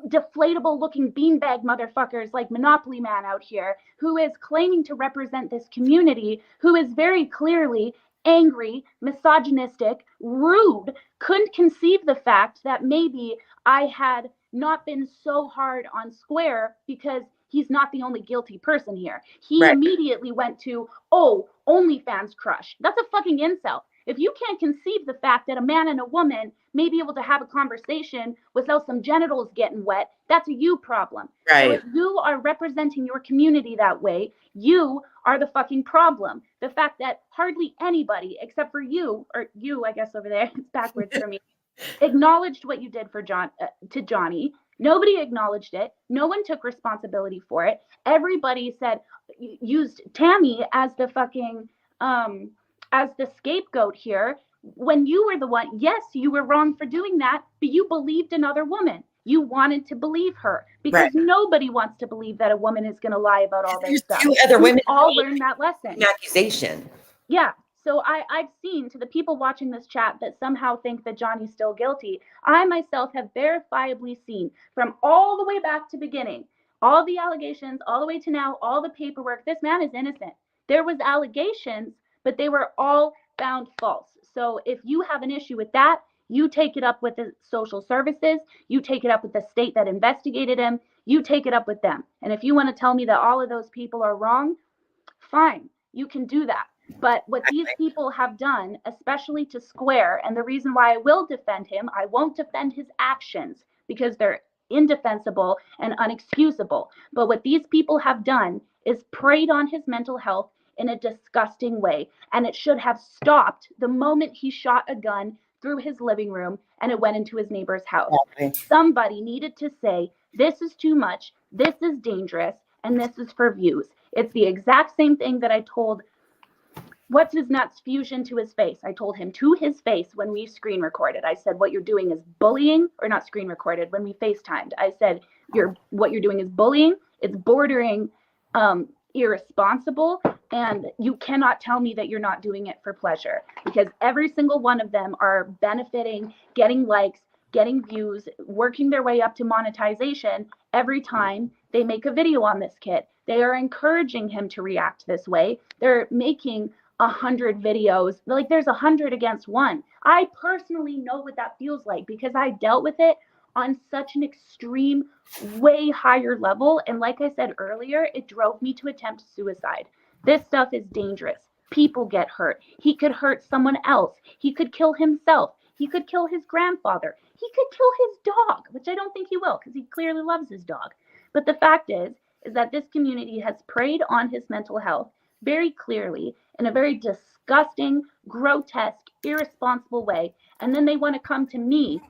deflatable looking beanbag motherfuckers like Monopoly Man out here who is claiming to represent this community, who is very clearly angry, misogynistic, rude, couldn't conceive the fact that maybe I had not been so hard on Square because he's not the only guilty person here. He immediately went to, oh, OnlyFans crush. That's a fucking insult. If you can't conceive the fact that a man and a woman may be able to have a conversation without some genitals getting wet, that's a you problem. Right. So if you are representing your community that way, you are the fucking problem. The fact that hardly anybody, except for you, or you, I guess over there, it's backwards for me, acknowledged what you did for to Johnny. Nobody acknowledged it. No one took responsibility for it. Everybody said, used Tammy as the fucking, as the scapegoat here, when you were the one. Yes, you were wrong for doing that, but you believed another woman. You wanted to believe her because nobody wants to believe that a woman is going to lie about all this stuff. Two other women all learned that lesson. An accusation. Yeah. So I've seen, to the people watching this chat that somehow think that Johnny's still guilty, I myself have verifiably seen from all the way back to beginning, all the allegations, all the way to now, all the paperwork, this man is innocent. There was allegations, but they were all found false. So if you have an issue with that, you take it up with the social services, you take it up with the state that investigated him, you take it up with them. And if you want to tell me that all of those people are wrong, fine, you can do that. But what these people have done, especially to Square, and the reason why I will defend him, I won't defend his actions because they're indefensible and unexcusable. But what these people have done is preyed on his mental health in a disgusting way. And it should have stopped the moment he shot a gun through his living room and it went into his neighbor's house. Somebody needed to say, this is too much, this is dangerous, and this is for views. It's the exact same thing that I told what's his nuts Fusion to his face. I told him to his face when we screen recorded. I said, what you're doing is bullying, or not screen recorded, when we FaceTimed. I said, what you're doing is bullying. It's bordering irresponsible, and you cannot tell me that you're not doing it for pleasure, because every single one of them are benefiting, getting likes, getting views, working their way up to monetization every time they make a video on this kid. They are encouraging him to react this way. They're making 100 videos, like there's 100 against one. I personally know what that feels like because I dealt with it on such an extreme, way higher level. And like I said earlier, it drove me to attempt suicide. This stuff is dangerous. People get hurt. He could hurt someone else. He could kill himself. He could kill his grandfather. He could kill his dog, which I don't think he will because he clearly loves his dog. But the fact is that this community has preyed on his mental health very clearly in a very disgusting, grotesque, irresponsible way. And then they want to come to me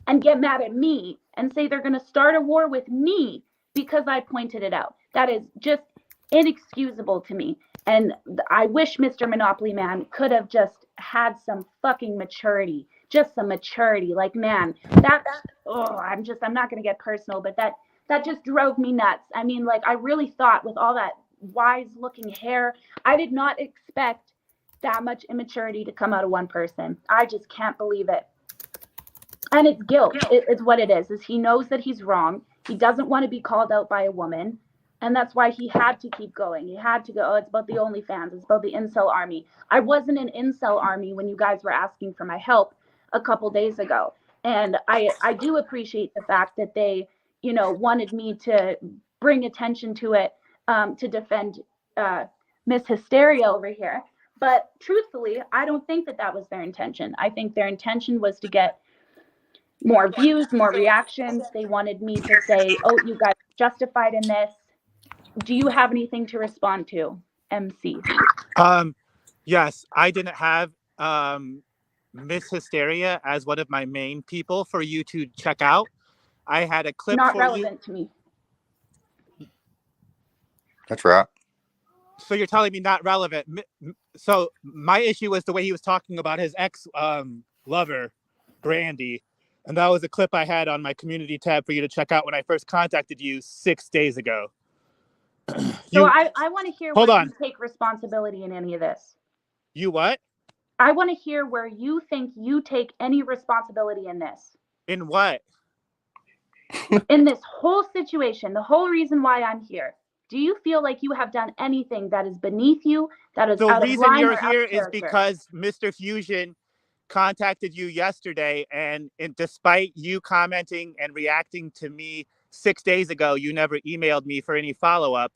and get mad at me and say they're going to start a war with me because I pointed it out. That is just inexcusable to me. And I wish Mr. Monopoly Man could have just had some fucking maturity, just some maturity. Like, man, I'm not going to get personal, but that just drove me nuts. I mean, like, I really thought with all that wise looking hair, I did not expect that much immaturity to come out of one person. I just can't believe it. And it's guilt. It's what it is he knows that he's wrong. He doesn't want to be called out by a woman. And that's why he had to keep going. He had to go, oh, it's about the OnlyFans. It's about the incel army. I wasn't an incel army when you guys were asking for my help a couple days ago. And I do appreciate the fact that they, wanted me to bring attention to it, to defend Miss Hysteria over here. But truthfully, I don't think that was their intention. I think their intention was to get more views, more reactions. They wanted me to say, oh, you guys are justified in this. Do you have anything to respond to, MC? Yes, I didn't have Miss Hysteria as one of my main people for you to check out. I had a clip Not for relevant to me. That's right. So you're telling me not relevant. So my issue was the way he was talking about his ex lover, Brandy. And that was a clip I had on my community tab for you to check out when I first contacted you 6 days ago. So I want to hear Hold where on. you take responsibility in any of this. You what? I want to hear where you think you take any responsibility in this. In what? In this whole situation, the whole reason why I'm here. Do you feel like you have done anything that is beneath you, that is out of line? The reason you're here is because Mr. Fusion contacted you yesterday, and despite you commenting and reacting to me 6 days ago, you never emailed me for any follow-up.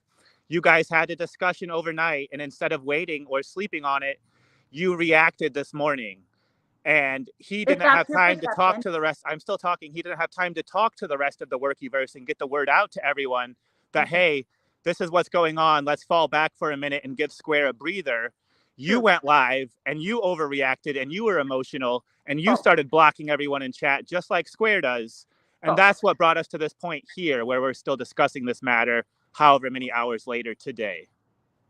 You guys had a discussion overnight, and instead of waiting or sleeping on it, you reacted this morning. And he didn't have time to talk to the rest. I'm still talking. He didn't have time to talk to the rest of the Workyverse and get the word out to everyone that, hey, this is what's going on. Let's fall back for a minute and give Square a breather. You went live and you overreacted and you were emotional and you started blocking everyone in chat just like Square does. And that's what brought us to this point here where we're still discussing this matter however many hours later today.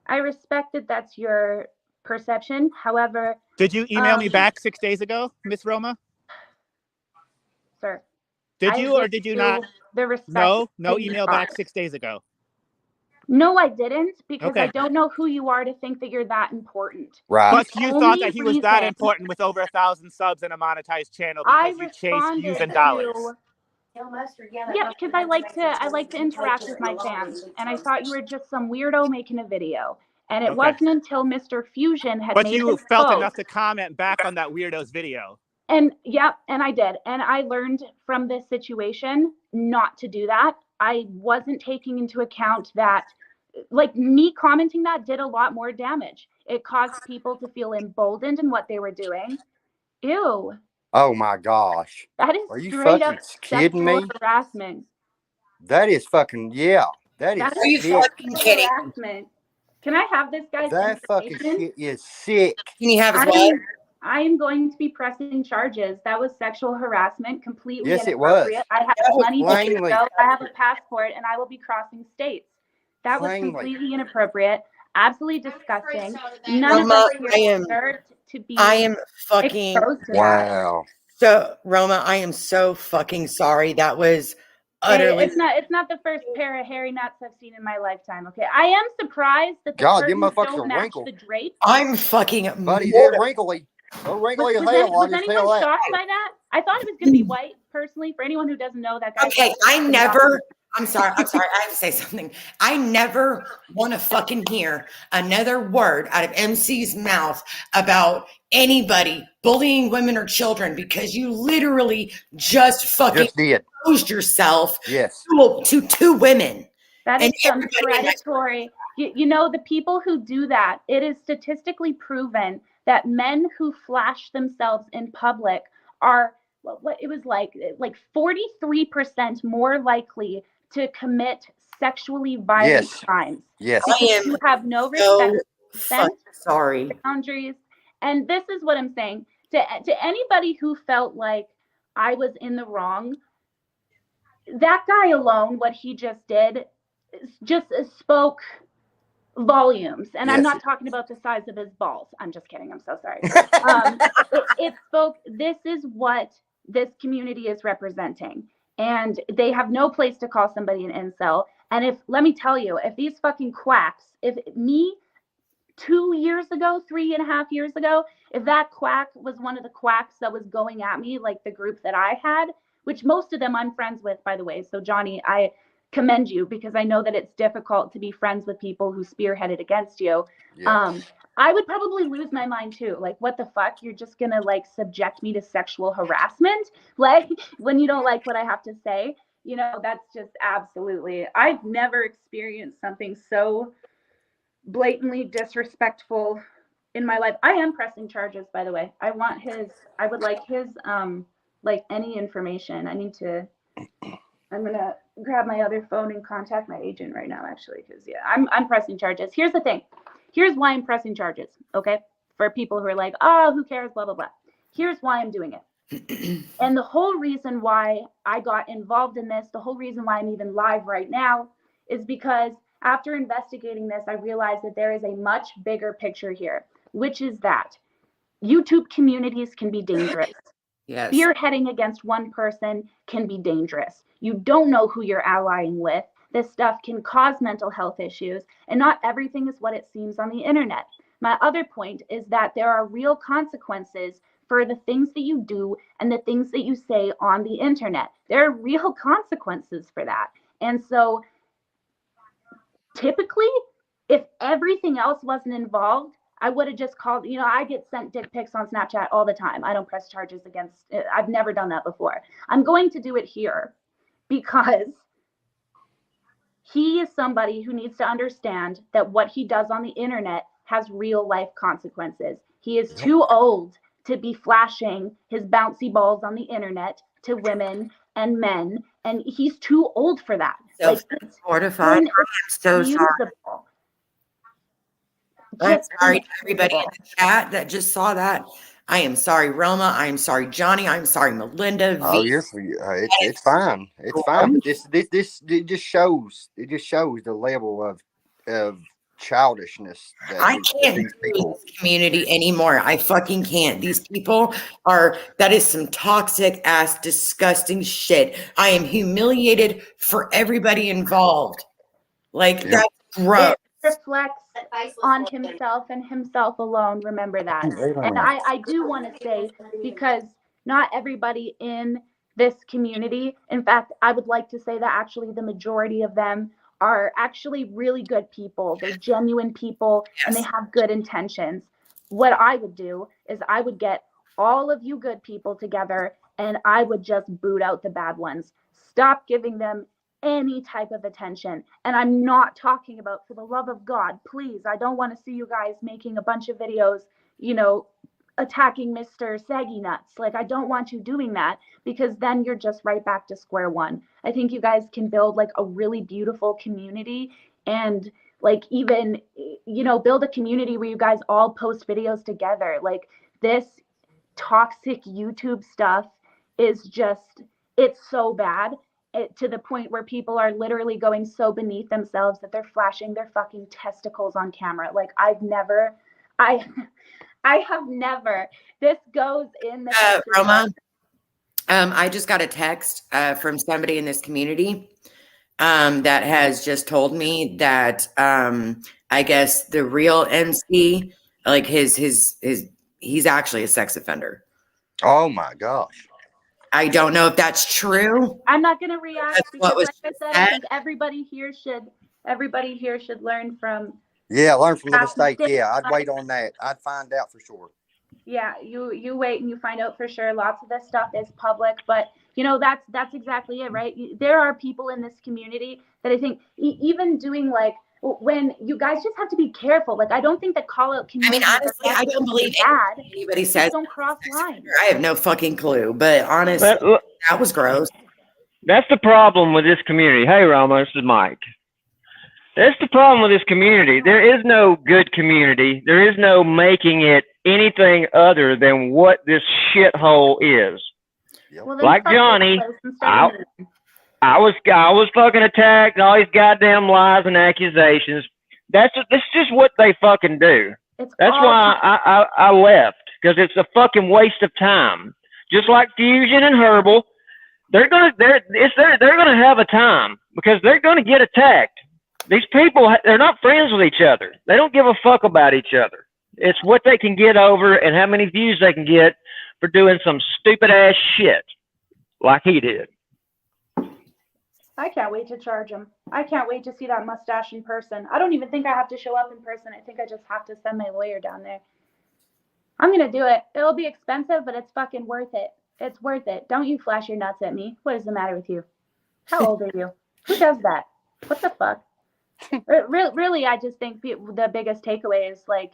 I respect that that's your perception. However, did you email me back 6 days ago, Miss Roma? Sir. Did you or did you not? No email back 6 days ago. No, I didn't, because I don't know who you are to think that you're that important. Right. But you thought that he was that important with over 1,000 subs and a monetized channel because you chase views and dollars. Yeah, because I like to interact with my fans, and I thought you were just some weirdo making a video. And it wasn't until Mr. Fusion had But you felt enough to comment back on that weirdo's video. And and I did. And I learned from this situation not to do that. I wasn't taking into account that, like, me commenting that did a lot more damage. It caused people to feel emboldened in what they were doing. Ew. Oh my gosh. That is Are you straight fucking up kidding me? harassment. That is fucking, yeah. That is fucking kidding? Harassment. Can I have this guy's That fucking shit is sick. Can you have his wife? I am going to be pressing charges. That was sexual harassment, completely Yes, it was. inappropriate. I have money to go. I have a passport, and I will be crossing states. That was completely inappropriate, absolutely disgusting. None of us here deserve to be exposed to wow. So, Roma, I am so fucking sorry. That was utterly. It's not the first pair of hairy nuts I've seen in my lifetime. Okay, I am surprised that the curtains don't match the drapes. I'm fucking. Buddy, they're wrinkly. They're wrinkly as hell. Was anyone shocked by that? I thought it was going to be white, personally. For anyone who doesn't know, that guy. Okay, I'm sorry. I have to say something. I never want to fucking hear another word out of MC's mouth about anybody bullying women or children, because you literally just fucking exposed yourself to two women. That is some predatory. You know, the people who do that, it is statistically proven that men who flash themselves in public are what it was like 43% more likely to commit sexually violent Yes. crimes. Yes. I Because am you have no so respect, fucking sorry. boundaries. And this is what I'm saying to anybody who felt like I was in the wrong. That guy alone, what he just did, just spoke volumes. And I'm Yes. not talking about the size of his balls. I'm just kidding. I'm so sorry. It spoke. This is what this community is representing. And they have no place to call somebody an incel. And if, let me tell you, if these fucking quacks, if me 2 years ago, 3.5 years ago, if that quack was one of the quacks that was going at me, like the group that I had, which most of them I'm friends with, by the way. So, Johnny, I commend you because I know that it's difficult to be friends with people who spearheaded against you. Yeah. I would probably lose my mind too. Like, what the fuck? You're just gonna like subject me to sexual harassment? Like, when you don't like what I have to say? You know, that's just absolutely. I've never experienced something so blatantly disrespectful in my life. I am pressing charges, by the way. I would like his like any information. I'm gonna grab my other phone and contact my agent right now, actually, because yeah, I'm pressing charges. Here's the thing. Here's why I'm pressing charges, okay? For people who are like, oh, who cares, blah, blah, blah. Here's why I'm doing it. And the whole reason why I got involved in this, the whole reason why I'm even live right now, is because after investigating this, I realized that there is a much bigger picture here, which is that YouTube communities can be dangerous. Yes. Spearheading against one person can be dangerous. You don't know who you're allying with. This stuff can cause mental health issues, and not everything is what it seems on the internet. My other point is that there are real consequences for the things that you do and the things that you say on the internet. There are real consequences for that. And so typically, if everything else wasn't involved, I would have just called, I get sent dick pics on Snapchat all the time. I don't press charges against it. I've never done that before. I'm going to do it here because he is somebody who needs to understand that what he does on the internet has real life consequences. He is too old to be flashing his bouncy balls on the internet to women and men, and he's too old for that. Like, it's Mortified. I'm so sorry. inexcusable. I'm Just sorry to everybody in inexcusable. the chat that just saw that. I am sorry, Roma. I am sorry, Johnny. I'm sorry, Melinda. Oh, V. it's fine. It's fine. But this it just shows the level of childishness that I can't these do people. this community anymore. I fucking can't. These people that is some toxic ass, disgusting shit. I am humiliated for everybody involved. Like, Yeah. that's gross. It reflects on himself and himself alone. Remember that. And I do want to say, because not everybody in this community, in fact, I would like to say that actually the majority of them are actually really good people. They're genuine people and they have good intentions. What I would do is I would get all of you good people together and I would just boot out the bad ones. Stop giving them any type of attention. And I'm not talking about, for the love of God, please, I don't want to see you guys making a bunch of videos, attacking Mr. Saggy Nuts. Like, I don't want you doing that, because then you're just right back to square one. I think you guys can build like a really beautiful community, and like even, build a community where you guys all post videos together. Like, this toxic YouTube stuff is just, it's so bad, to the point where people are literally going so beneath themselves that they're flashing their fucking testicles on camera. Like, I have never, this goes in the Roma, I just got a text from somebody in this community that has just told me that I guess the real MC, like he's actually a sex offender. Oh my gosh. I don't know if that's true. I'm not going to react That's because, what was like I said, said. I think everybody here should learn from. Yeah, learn from the past mistake. mistakes. Yeah, I'd wait on that. I'd find out for sure. Yeah, you wait and you find out for sure. Lots of this stuff is public, but that's exactly it, right? There are people in this community that I think even doing like when you guys just have to be careful. Like, I don't think that call out community. Honestly, I don't believe bad. anybody says. Don't cross lines. I have no fucking clue, but honestly, that was gross. That's the problem with this community. Hey, Rama, this is Mike. That's the problem with this community. There is no good community. There is no making it anything other than what this shithole is. Well, like Johnny, I was fucking attacked and all these goddamn lies and accusations. That's just what they fucking do. That's why I left, because it's a fucking waste of time. Just like Fusion and Herbal, they're gonna have a time because they're gonna get attacked. These people, they're not friends with each other. They don't give a fuck about each other. It's what they can get over and how many views they can get for doing some stupid ass shit like he did. I can't wait to charge him. I can't wait to see that mustache in person. I don't even think I have to show up in person. I think I just have to send my lawyer down there. I'm going to do it. It'll be expensive, but it's fucking worth it. It's worth it. Don't you flash your nuts at me. What is the matter with you? How old are you? Who does that? What the fuck? Really, I just think the biggest takeaway is, like,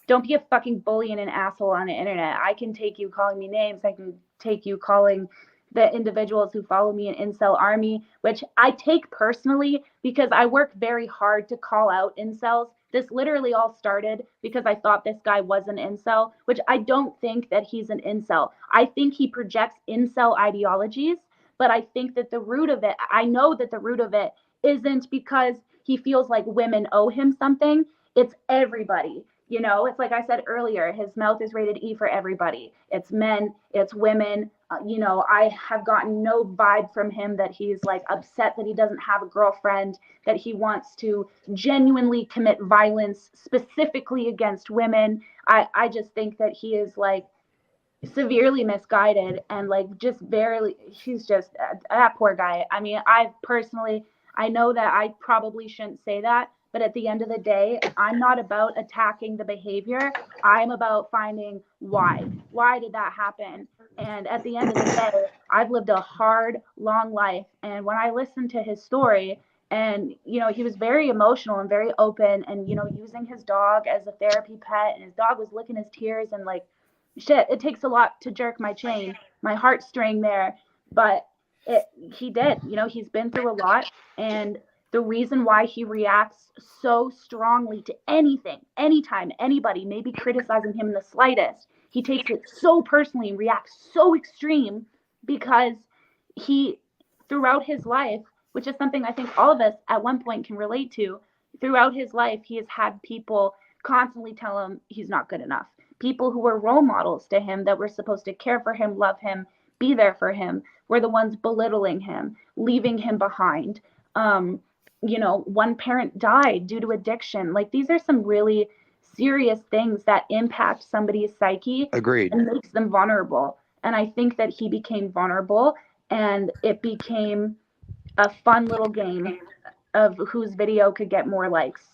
don't be a fucking bully and an asshole on the internet. I can take you calling me names. I can take you calling the individuals who follow me in incel army, which I take personally because I work very hard to call out incels. This literally all started because I thought this guy was an incel, which I don't think that he's an incel. I think he projects incel ideologies, but I think that the root of it, I know that the root of it isn't because he feels like women owe him something. It's everybody. You know, it's like I said earlier, his mouth is rated E for everybody. It's men, it's women. You know, I have gotten no vibe from him that he's like upset that he doesn't have a girlfriend, that he wants to genuinely commit violence specifically against women. I just think that he is like severely misguided and like just barely, he's just that poor guy. I mean, I know that I probably shouldn't say that, but at the end of the day, I'm not about attacking the behavior. I'm about finding why. Why did that happen? And at the end of the day, I've lived a hard, long life. And when I listened to his story, and, you know, he was very emotional and very open and, you know, using his dog as a therapy pet, and his dog was licking his tears, and like, shit, it takes a lot to jerk my chain, my heartstring there. But he did, you know, he's been through a lot. And the reason why he reacts so strongly to anything, anytime anybody may be criticizing him in the slightest, he takes it so personally and reacts so extreme because he, throughout his life, which is something I think all of us at one point can relate to, throughout his life, he has had people constantly tell him he's not good enough. People who were role models to him that were supposed to care for him, love him, be there for him, were the ones belittling him, leaving him behind. You know, one parent died due to addiction. Like, these are some really serious things that impact somebody's psyche. Agreed. And makes them vulnerable. And I think that he became vulnerable, and it became a fun little game of whose video could get more likes.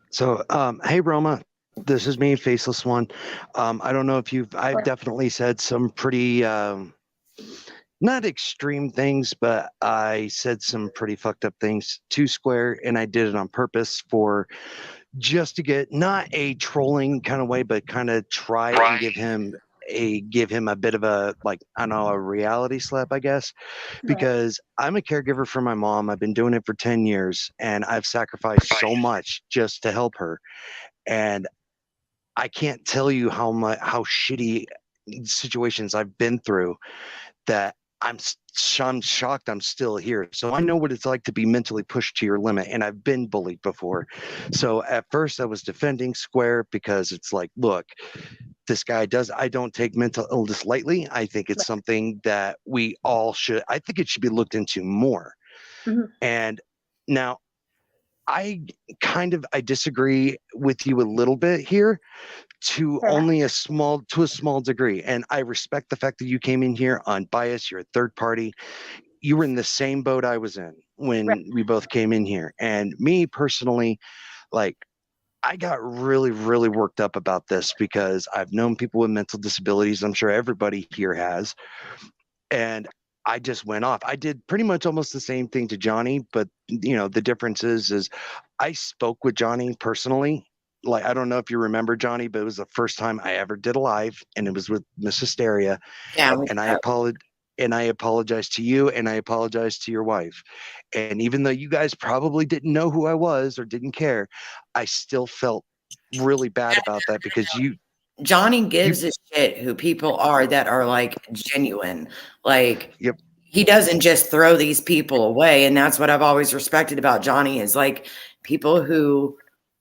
So, hey, Roma, this is me, Faceless One. I don't know if I've definitely said some pretty, not extreme things, but I said some pretty fucked up things to Square, and I did it on purpose just to get not a trolling kind of way, but kind of try and give him a bit of a, like, I don't know, a reality slap, I guess, because I'm a caregiver for my mom. I've been doing it for 10 years, and I've sacrificed so much just to help her. And I can't tell you how shitty situations I've been through that I'm shocked I'm still here. So I know what it's like to be mentally pushed to your limit, and I've been bullied before. So at first I was defending Square because it's like, look, this guy I don't take mental illness lightly. I think it's something that we all should, I think it should be looked into more. Mm-hmm. And now I disagree with you a little bit here to only a small degree. And I respect the fact that you came in here unbiased. You're a third party. You were in the same boat I was in when we both came in here. And me personally, like, I got really, really worked up about this because I've known people with mental disabilities. I'm sure everybody here has. And I just went off. I did pretty much almost the same thing to Johnny, but the difference is I spoke with Johnny personally. Like, I don't know if you remember Johnny, but it was the first time I ever did a live, and it was with Miss Hysteria. Yeah. And I apologized to you, and I apologized to your wife. And even though you guys probably didn't know who I was or didn't care, I still felt really bad about that because Johnny gives a shit who people are that are like genuine. Like, Yep. He doesn't just throw these people away. And that's what I've always respected about Johnny is like people who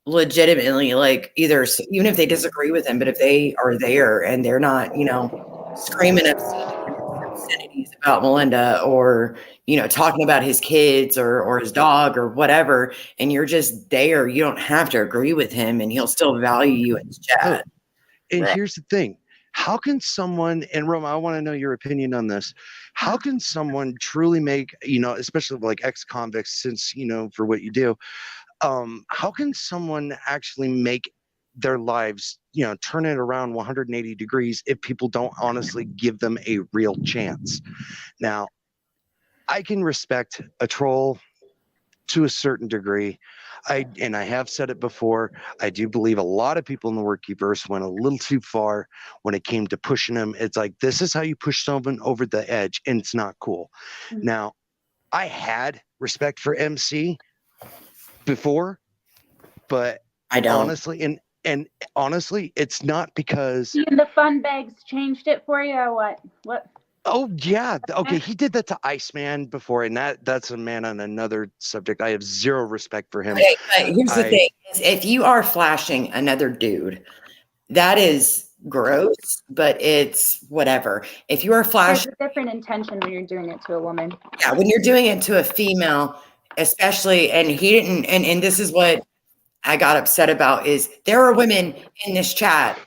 legitimately like either, even if they disagree with him, but if they are there and they're not, screaming obscenities about Melinda or, talking about his kids or his dog or whatever, and you're just there, you don't have to agree with him and he'll still value you in his chat. And here's the thing. How can someone, and Roma, I want to know your opinion on this. How can someone truly make, especially like ex-convicts, since, for what you do, how can someone actually make their lives, turn it around 180 degrees if people don't honestly give them a real chance? Now, I can respect a troll to a certain degree. I have said it before. I do believe a lot of people in the Workiverse went a little too far when it came to pushing them. It's like, this is how you push someone over the edge, and it's not cool. Mm-hmm. Now, I had respect for MC before, but I don't. Honestly, and honestly, it's not because the fun bags changed it for you or what? What? Oh yeah. Okay, he did that to Iceman before, and that's a man on another subject. I have zero respect for him. Okay, but here's the thing: if you are flashing another dude, that is gross, but it's whatever. If you are flashing, there's a different intention when you're doing it to a woman. Yeah, when you're doing it to a female, especially, and he didn't, and this is what I got upset about is there are women in this chat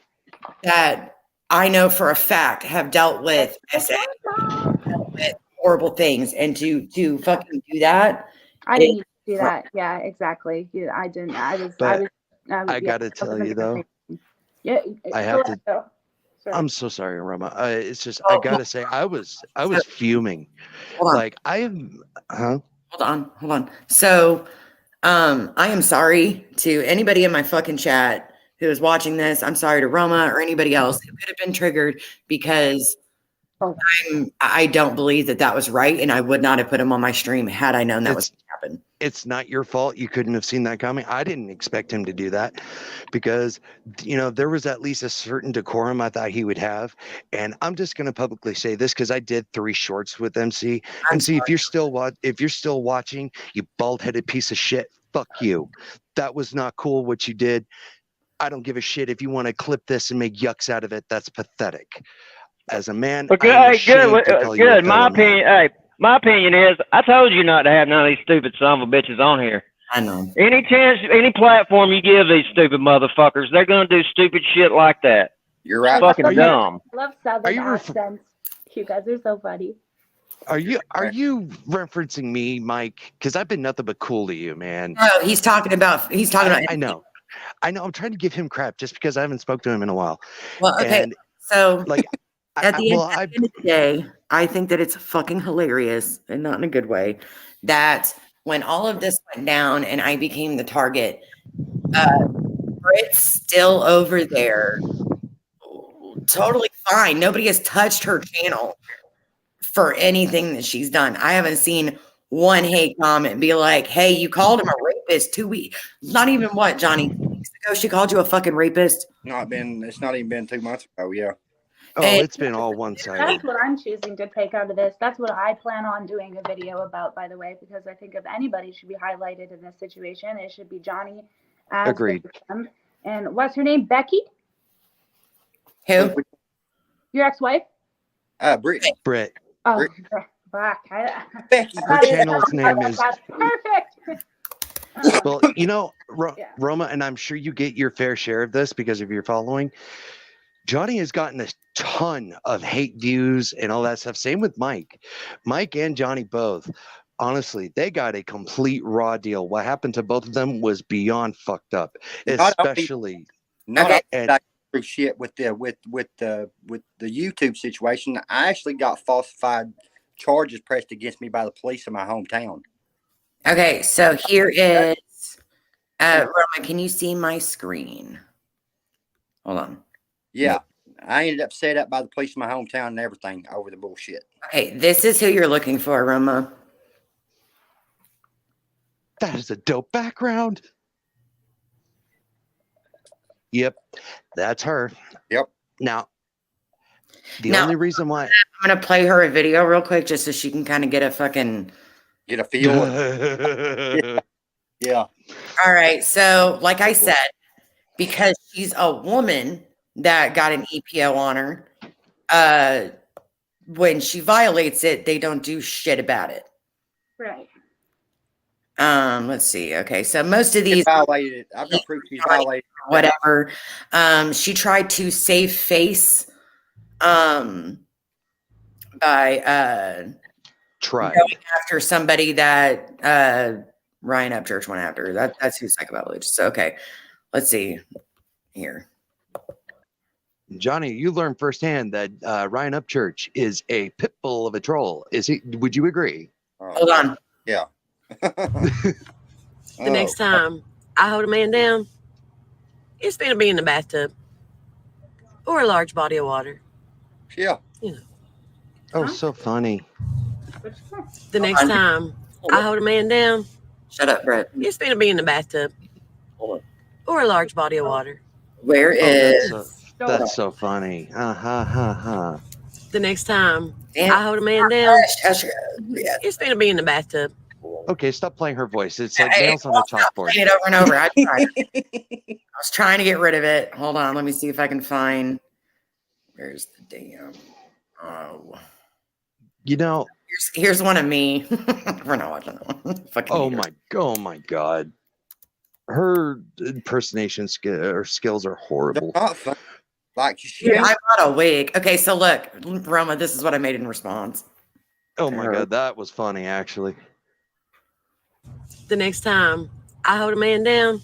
that I know for a fact have dealt with horrible things, and to fucking do that. I didn't do that. Yeah, exactly. Yeah, I didn't. I gotta tell you though. Yeah, I have to. Sorry. I'm so sorry, Roma. It's just I gotta say I was fuming. Like I am. Huh? Hold on. So, I am sorry to anybody in my fucking chat who is watching this. I'm sorry to Roma or anybody else who could have been triggered because I don't believe that was right, and I would not have put him on my stream had I known that was going to happen. It's not your fault. You couldn't have seen that coming. I didn't expect him to do that because, there was at least a certain decorum I thought he would have. And I'm just going to publicly say this because I did 3 shorts with MC. MC, if you're still watching, you bald-headed piece of shit, fuck you. That was not cool what you did. I don't give a shit if you want to clip this and make yucks out of it. That's pathetic. As a man, good. My opinion is, I told you not to have none of these stupid son of a bitches on here. I know. Any platform you give these stupid motherfuckers, they're gonna do stupid shit like that. You're right. It's fucking dumb. I love Southern accents. You guys are so funny. Are you referencing me, Mike? Because I've been nothing but cool to you, man. No, he's talking about. I know. I'm trying to give him crap just because I haven't spoke to him in a while. Well, okay. So like. At the end of the day, I think that it's fucking hilarious, and not in a good way, that when all of this went down and I became the target, Brit's still over there, totally fine. Nobody has touched her channel for anything that she's done. I haven't seen one hate comment be like, hey, you called him a rapist 2 weeks. Not even what, Johnny? 2 weeks ago, she called you a fucking rapist? It's not even been 2 months ago, yeah. Oh, it's been all one-sided. That's what I'm choosing to take out of this. That's what I plan on doing a video about, by the way, because I think if anybody should be highlighted in this situation, it should be Johnny. Agreed. And what's her name? Becky? Who? Your ex-wife? Britt. Oh, Britt. Becky. Her channel's name is... Perfect. Well, Roma, and I'm sure you get your fair share of this because of your following. Johnny has gotten a ton of hate views and all that stuff. Same with Mike. Mike and Johnny both. Honestly, they got a complete raw deal. What happened to both of them was beyond fucked up. Especially through shit with the YouTube situation. I actually got falsified charges pressed against me by the police in my hometown. Okay, so here is Roma, can you see my screen? Hold on. Yeah. I ended up set up by the police in my hometown and everything over the bullshit. Okay, this is who you're looking for, Roma. That is a dope background. Yep, that's her. Yep. Now, the only reason why I'm gonna play her a video real quick just so she can kind of get a feel. Yeah. All right. So, like I said, because she's a woman that got an EPO on her, when she violates it, they don't do shit about it. Right. Let's see. Okay, so most of these violated. I've got proof she's violated. Whatever. She tried to save face. By going after somebody that Ryan Upchurch went after. That's who psychopathology. So okay, let's see here. Johnny, you learned firsthand that Ryan Upchurch is a pit bull of a troll. Is he? Would you agree? Hold on. Yeah. The next time I hold a man down, it's going to be in the bathtub or a large body of water. Yeah. You know. Oh, so funny. The next time I hold a man down, shut up, Brett. It's going to be in the bathtub or a large body of water. Where is? That's so funny. The next time I hold a man down, it's going to be in the bathtub. Okay, stop playing her voice. It's like nails on a chalkboard. Playing it over and over. I was trying to get rid of it. Hold on. Let me see if I can find. Where's the damn? Oh. You know. Here's one of me. We're not watching that one. Oh my God. Her impersonation skills are horrible. Like I'm not awake. Okay, so look, Roma, this is what I made in response. Oh my God, that was funny, actually. The next time I hold a man down,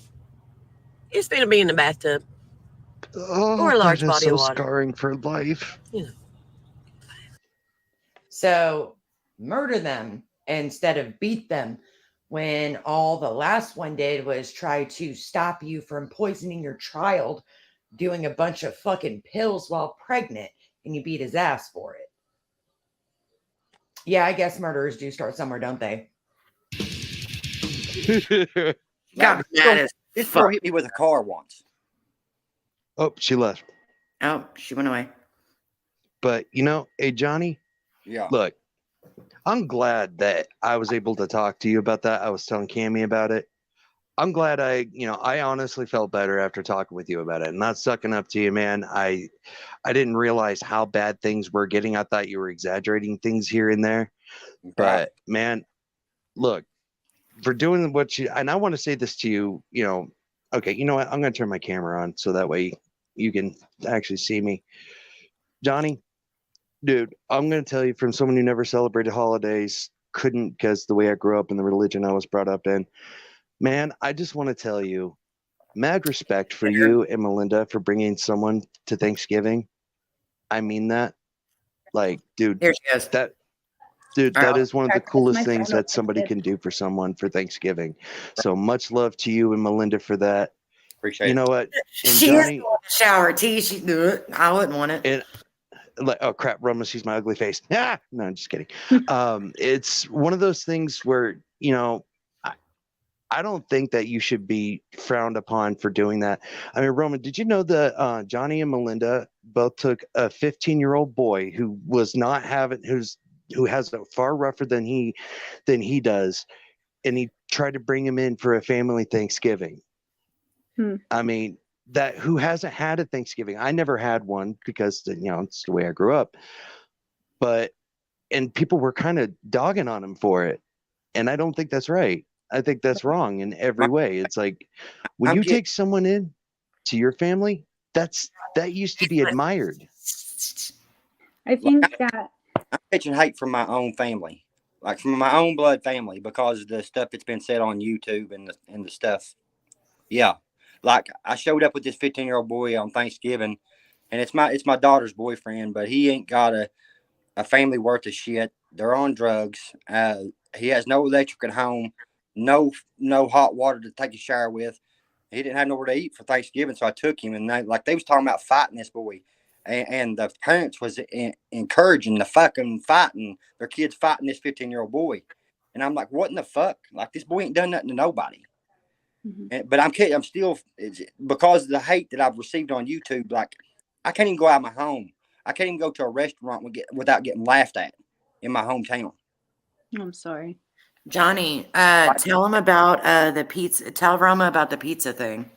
it's going to be in the bathtub or a large body of water. Scarring for life. You know. So murder them instead of beat them, when all the last one did was try to stop you from poisoning your child, doing a bunch of fucking pills while pregnant, and you beat his ass for it. Yeah, I guess murderers do start somewhere, don't they? God, this girl hit me with a car once. Oh, she left. Oh, she went away. But hey, Johnny. Yeah. Look, I'm glad that I was able to talk to you about that. I was telling Cammie about it. I'm glad I honestly felt better after talking with you about it. And not sucking up to you, man. I didn't realize how bad things were getting. I thought you were exaggerating things here and there. Okay. But man, look, for doing what you, and I want to say this to you, okay, you know what? I'm going to turn my camera on so that way you can actually see me. Johnny, dude, I'm going to tell you from someone who never celebrated holidays, couldn't because the way I grew up and the religion I was brought up in. Man, I just want to tell you, mad respect for you and Melinda for bringing someone to Thanksgiving. I mean that. Like, dude, here she is. That is one of the coolest things that somebody can do for someone for Thanksgiving. So much love to you and Melinda for that. Appreciate it. You know what? And she is going to shower tea. She do it. I wouldn't want it. And, oh crap, Roma sees my ugly face. No, I'm just kidding. It's one of those things where, I don't think that you should be frowned upon for doing that. I mean, Roman, did you know that Johnny and Melinda both took a 15-year-old boy who was not who has it far rougher than he does, and he tried to bring him in for a family Thanksgiving. I mean, who hasn't had a Thanksgiving? I never had one because it's the way I grew up. And people were kind of dogging on him for it, and I don't think that's right. I think that's wrong in every way. It's like when you take someone in to your family, that used to be admired. I think that I'm catching hate from my own family, like from my own blood family, because of the stuff that's been said on YouTube and the stuff. Yeah, like I showed up with this 15-year-old boy on Thanksgiving, and it's my daughter's boyfriend, but he ain't got a family worth of shit. They're on drugs. He has no electric at home, no hot water to take a shower with. He didn't have nowhere to eat for Thanksgiving, so I took him, and they was talking about fighting this boy, and the parents was encouraging the fucking fighting their kids fighting this 15-year-old boy, and I'm like, what in the fuck? Like, this boy ain't done nothing to nobody. But I'm kidding. I'm still, because of the hate that I've received on YouTube. Like, I can't even go out of my home. I can't even go to a restaurant without getting laughed at in my hometown. I'm sorry, Johnny. Tell him about the pizza. Tell Roma about the pizza thing.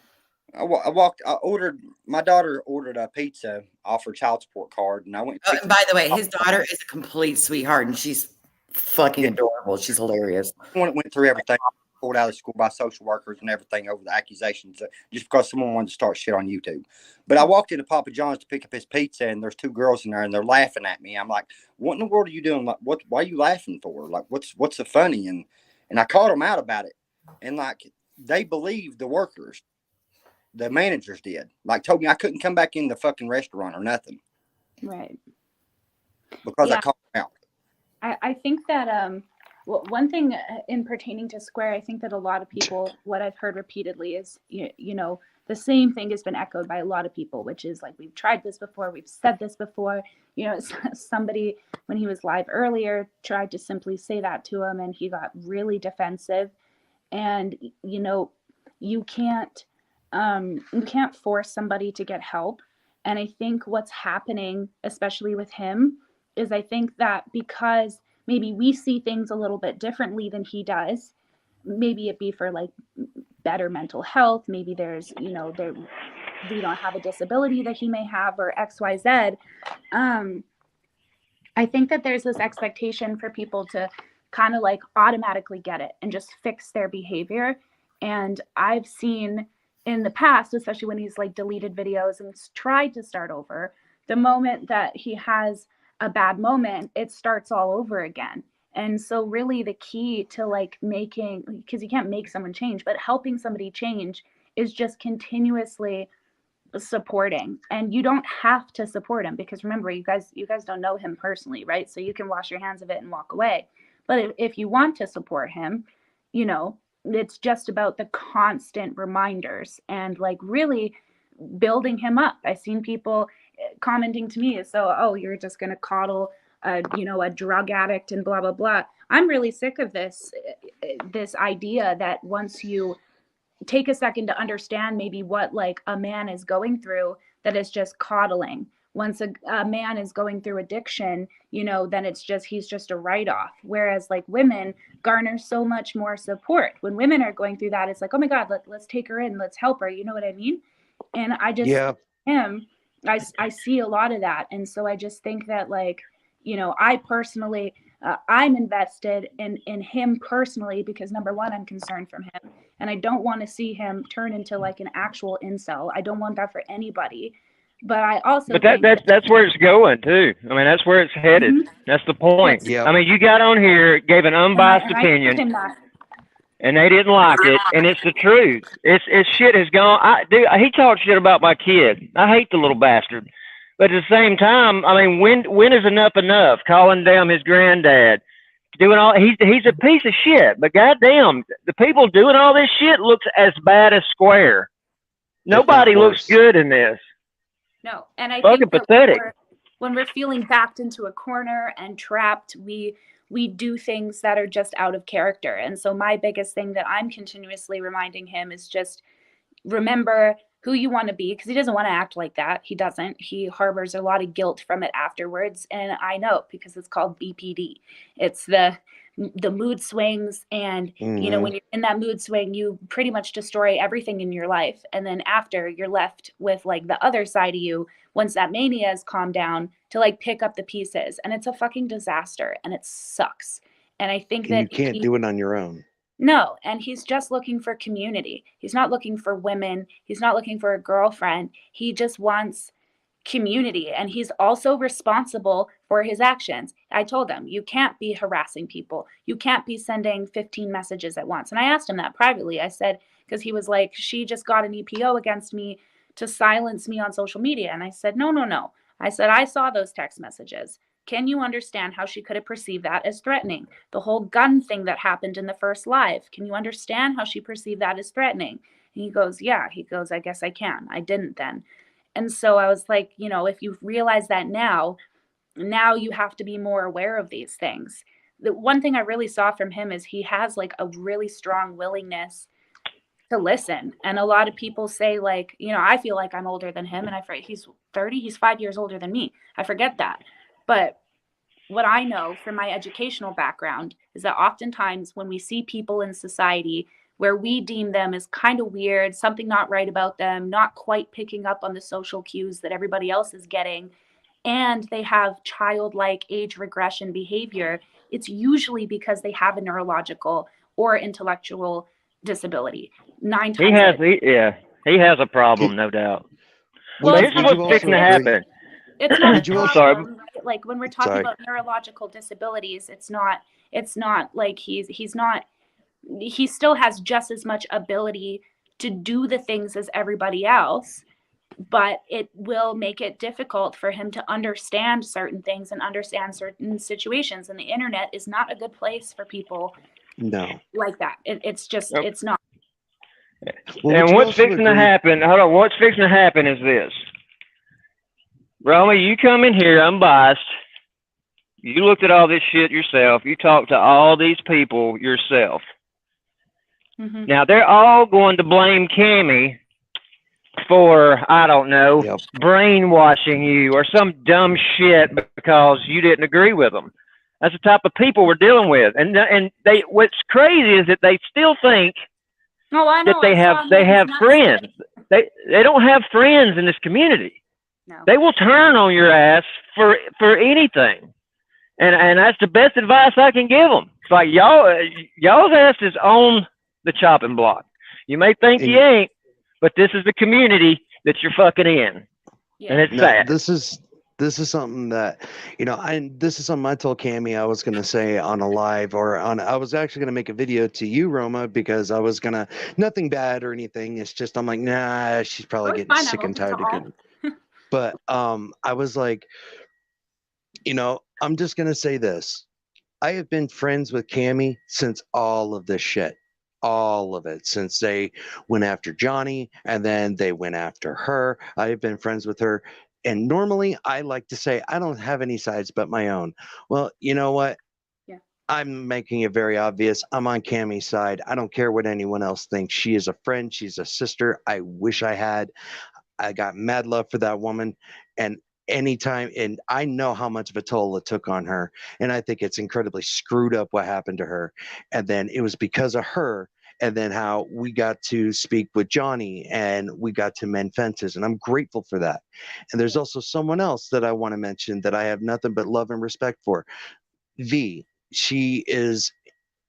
I ordered. My daughter ordered a pizza off her child support card, and I went. By the way, his daughter is a complete sweetheart, and she's fucking adorable. She's hilarious. Went through everything. Pulled out of school by social workers and everything over the accusations, just because someone wanted to start shit on YouTube. But I walked into Papa John's to pick up his pizza, and there's two girls in there, and they're laughing at me. I'm like, "What in the world are you doing? Like, why are you laughing for? Like, what's so funny?" And I called them out about it, and like, they believed the workers, the managers did. Like, told me I couldn't come back in the fucking restaurant or nothing. Right. Because I called them out. I think that well, one thing in pertaining to Square, I think that a lot of people, what I've heard repeatedly is, you know, the same thing has been echoed by a lot of people, which is like, we've tried this before, we've said this before. You know, somebody, when he was live earlier, tried to simply say that to him, and he got really defensive. And, you know, you can't force somebody to get help. And I think what's happening, especially with him, is I think that because maybe we see things a little bit differently than he does, maybe it be for like better mental health, maybe there's, you know, we don't have a disability that he may have, or XYZ. I think that there's this expectation for people to kind of like automatically get it and just fix their behavior. And I've seen in the past, especially when he's like deleted videos and tried to start over, the moment that he has a bad moment, it starts all over again. And so really the key to like making, because you can't make someone change, but helping somebody change is just continuously supporting. And you don't have to support him, because remember, you guys don't know him personally, right? So you can wash your hands of it and walk away. But if you want to support him, you know, it's just about the constant reminders and like really building him up. I've seen people commenting to me, so, oh, you're just going to coddle a drug addict and blah, blah, blah. I'm really sick of this idea that once you take a second to understand maybe what like a man is going through, that it's just coddling. Once a man is going through addiction, you know, then he's just a write-off. Whereas like women garner so much more support. When women are going through that, it's like, oh my God, let's take her in, let's help her. You know what I mean? And I just, I see a lot of that. And so I just think that like, you know, I personally, I'm invested in him personally, because number one, I'm concerned from him, and I don't want to see him turn into like an actual incel. I don't want that for anybody. But I also that's where it's going too. I mean, that's where it's headed. Mm-hmm. That's the point. Yep. I mean, you got on here, gave an unbiased opinion, and they didn't like it, and it's the truth. It's shit has gone. He talked shit about my kid. I hate the little bastard. But at the same time, I mean, when is enough? Calling down his granddad, doing all, he's a piece of shit. But goddamn, the people doing all this shit looks as bad as Square. Nobody looks good in this. No, and I fucking think pathetic. When we're feeling backed into a corner and trapped, we do things that are just out of character. And so my biggest thing that I'm continuously reminding him is just remember who you want to be, because he doesn't want to act like that. He doesn't. He harbors a lot of guilt from it afterwards. And I know, because it's called BPD. It's the mood swings. And, you know, when you're in that mood swing, you pretty much destroy everything in your life. And then after, you're left with like the other side of you, once that mania has calmed down, to like pick up the pieces. And it's a fucking disaster, and it sucks. And I think that you can't do it on your own. No, and he's just looking for community. He's not looking for women. He's not looking for a girlfriend. He just wants community, and he's also responsible for his actions. I told him, you can't be harassing people. You can't be sending 15 messages at once. And I asked him that privately. I said, because he was like, she just got an EPO against me to silence me on social media. And I said, no. I said, I saw those text messages. Can you understand how she could have perceived that as threatening? The whole gun thing that happened in the first live, can you understand how she perceived that as threatening? And he goes, yeah. He goes, I guess I can. I didn't then. And so I was like, you know, if you realize that now you have to be more aware of these things. The one thing I really saw from him is he has like a really strong willingness to listen. And a lot of people say, like, you know, I feel like I'm older than him, and he's 30, he's 5 years older than me. I forget that. But what I know from my educational background is that oftentimes when we see people in society where we deem them as kind of weird, something not right about them, not quite picking up on the social cues that everybody else is getting, and they have childlike age regression behavior, it's usually because they have a neurological or intellectual disability. 9 times he has a problem, no doubt. Well, This is what's fixing to happen. It's not a I'm problem, right? Like when we're talking about neurological disabilities, it's not like he still has just as much ability to do the things as everybody else, but it will make it difficult for him to understand certain things and understand certain situations. And the internet is not a good place for people like that. It's just, it's not. Well, and what's fixing to happen? Hold on. What's fixing to happen is this. Roma, you come in here unbiased. You looked at all this shit yourself. You talked to all these people yourself. Mm-hmm. Now they're all going to blame Cammie for, I don't know, brainwashing you or some dumb shit because you didn't agree with them. That's the type of people we're dealing with. And they, what's crazy is that they still think that they have friends. They don't have friends in this community. No. They will turn on your ass for anything. And that's the best advice I can give them. It's like y'all's ass is on the chopping block. You may think you ain't, but this is the community that you're fucking in. Yeah. And it's sad. This is something that, you know, this is something I told Cammie I was going to say on a live I was actually going to make a video to you, Roma, because I was going to, nothing bad or anything. It's just, I'm like, nah, she's probably getting sick and tired of getting. But I was like, you know, I'm just going to say this. I have been friends with Cammie since all of this shit. All of it, since they went after Johnny and then they went after her. I have been friends with her. And normally I like to say I don't have any sides but my own. Well, you know what? Yeah. I'm making it very obvious. I'm on Cammie's side. I don't care what anyone else thinks. She is a friend. She's a sister. I wish I had. I got mad love for that woman. And anytime, and I know how much of a toll it took on her. And I think it's incredibly screwed up what happened to her. And then it was because of her. And then how we got to speak with Johnny and we got to mend fences. And I'm grateful for that. And there's also someone else that I want to mention that I have nothing but love and respect for. V. She is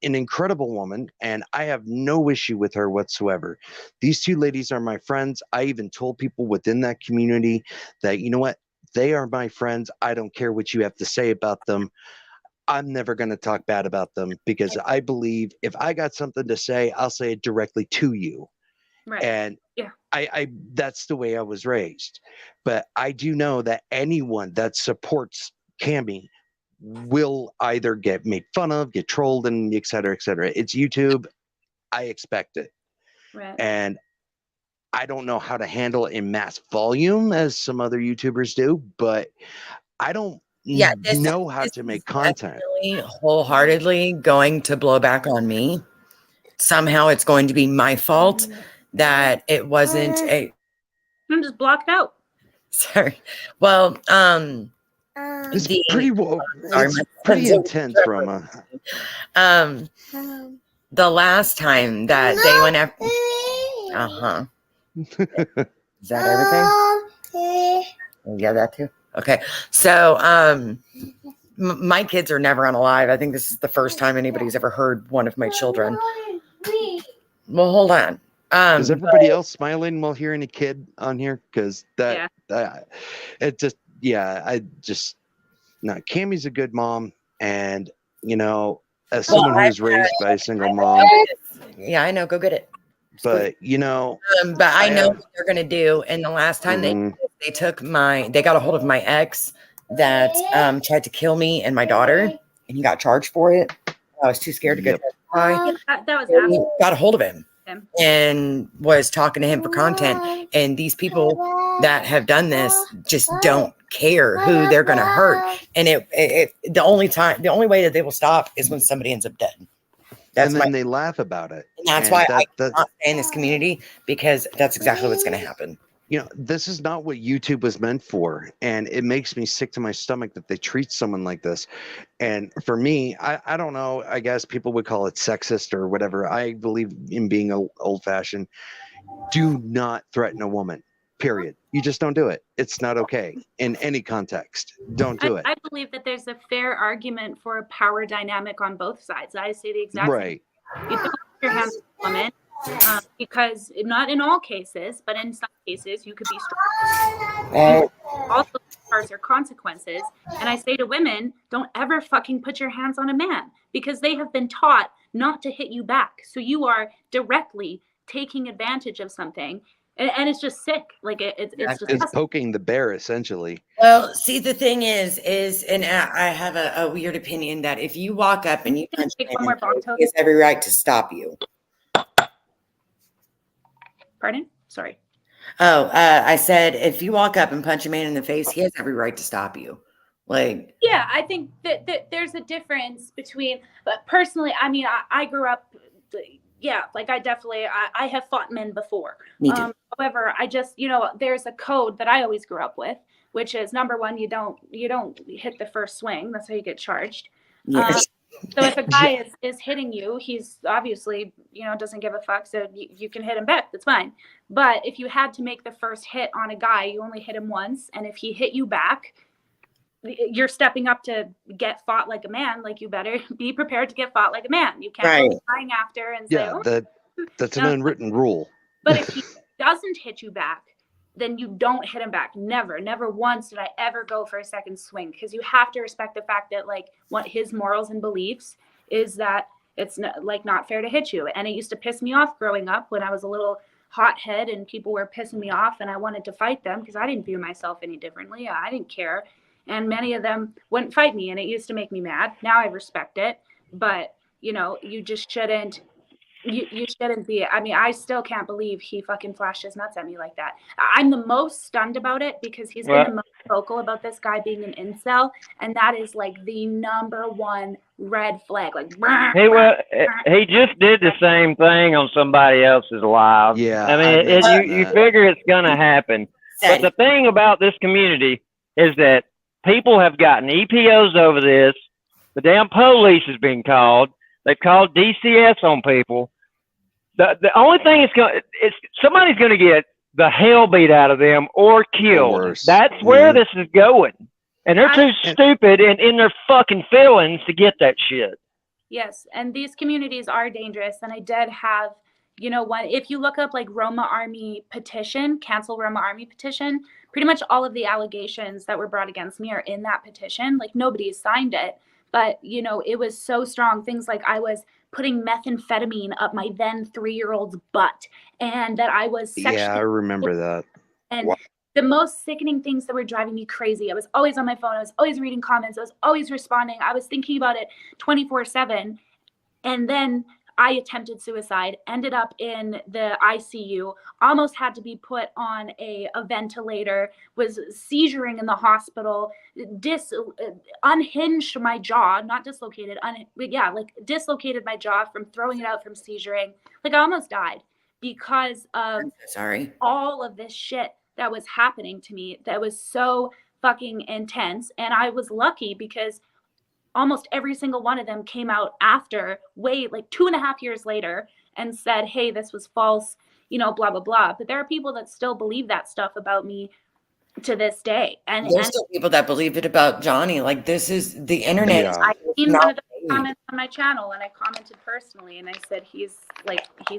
an incredible woman, and I have no issue with her whatsoever. These two ladies are my friends. I even told people within that community that, you know what? They are my friends. I don't care what you have to say about them. I'm never going to talk bad about them because I believe if I got something to say, I'll say it directly to you. Right. And I that's the way I was raised. But I do know that anyone that supports Cammie will either get made fun of, get trolled, and et cetera, et cetera. It's YouTube. I expect it. Right. And I don't know how to handle it in mass volume as some other YouTubers do, but I don't know how to make content. Wholeheartedly going to blow back on me. Somehow it's going to be my fault that it wasn't I'm just blocked out. Sorry. Well, it's pretty intense, Roma. The last time that they went after Is that everything? Yeah, that too. Okay. So my kids are never on a live. I think this is the first time anybody's ever heard one of my children. Well, hold on. Is everybody else smiling while hearing a kid on here? Because Cammie's a good mom, and you know, as someone who's raised by a single mom. Yeah, I know. Go get it. But you know, but I know what they're gonna do. And the last time they got a hold of my ex, that tried to kill me and my daughter, and he got charged for it. I was too scared to go testify. Yeah, that was He got a hold of him and was talking to him for content. And these people that have done this just don't care who they're going to hurt. And the only way that they will stop is when somebody ends up dead. And then they laugh about it. And that's why I cannot stay in this community, because that's exactly what's going to happen. You know, this is not what YouTube was meant for. And it makes me sick to my stomach that they treat someone like this. And for me, I don't know, I guess people would call it sexist or whatever. I believe in being old fashioned. Do not threaten a woman, period. You just don't do it. It's not okay in any context. Don't do it. I believe that there's a fair argument for a power dynamic on both sides. I say the exact same. You don't put your hands on a woman. Because not in all cases, but in some cases, you could be strong. Also, parts are consequences. And I say to women, don't ever fucking put your hands on a man, because they have been taught not to hit you back. So you are directly taking advantage of something. And it's just sick. Like it's poking the bear, essentially. Well, see, the thing is, and I have a weird opinion that if you walk up and you punch him, he has every right to stop you. Pardon? Sorry. Oh, I said if you walk up and punch a man in the face, he has every right to stop you. Like, yeah, I think that there's a difference between. But personally, I mean, I grew up. Yeah, like I have fought men before. Me too. However, I just, there's a code that I always grew up with, which is number one, you don't hit the first swing. That's how you get charged. Yes. So if a guy is hitting you, he's obviously, doesn't give a fuck. So you can hit him back. That's fine. But if you had to make the first hit on a guy, you only hit him once. And if he hit you back, you're stepping up to get fought like a man. Like, you better be prepared to get fought like a man. You can't go crying after and say, that's an unwritten rule. But if he doesn't hit you back, then you don't hit him back. Never once did I ever go for a second swing, because you have to respect the fact that, like, what his morals and beliefs is that it's not fair to hit you. And it used to piss me off growing up when I was a little hothead and people were pissing me off and I wanted to fight them because I didn't view myself any differently. I didn't care. And many of them wouldn't fight me, and it used to make me mad. Now I respect it, but you just shouldn't. You shouldn't be. I mean, I still can't believe he fucking flashed his nuts at me like that. I'm the most stunned about it because he's been the most vocal about this guy being an incel, and that is like the number one red flag. Like, he just did the same thing on somebody else's live. Yeah, I mean, you figure it's gonna happen. But the thing about this community is that people have gotten EPOs over this. The damn police is being called. They've called DCS on people. The only thing it's somebody's going to get the hell beat out of them or killed. That's where this is going. And they're too stupid and in their fucking feelings to get that shit. Yes, and these communities are dangerous. And I did have, if you look up like Roma Army petition, cancel Roma Army petition, pretty much all of the allegations that were brought against me are in that petition. Like, nobody has signed it. But, it was so strong. Things like I was putting methamphetamine up my then 3-year-old's butt, and that I was sexually. Yeah, I remember that. And the most sickening things that were driving me crazy. I was always on my phone. I was always reading comments. I was always responding. I was thinking about it 24/7. And then I attempted suicide, ended up in the ICU, almost had to be put on a ventilator, was seizuring in the hospital, unhinged my jaw, not dislocated, dislocated my jaw from throwing it out from seizuring. Like, I almost died because of all of this shit that was happening to me that was so fucking intense. And I was lucky because almost every single one of them came out after, like 2.5 years later, and said, hey, this was false, blah, blah, blah. But there are people that still believe that stuff about me to this day. And there's still people that believe it about Johnny. Like, this is the internet. Yeah. I've seen one of the comments on my channel, and I commented personally, and I said, he's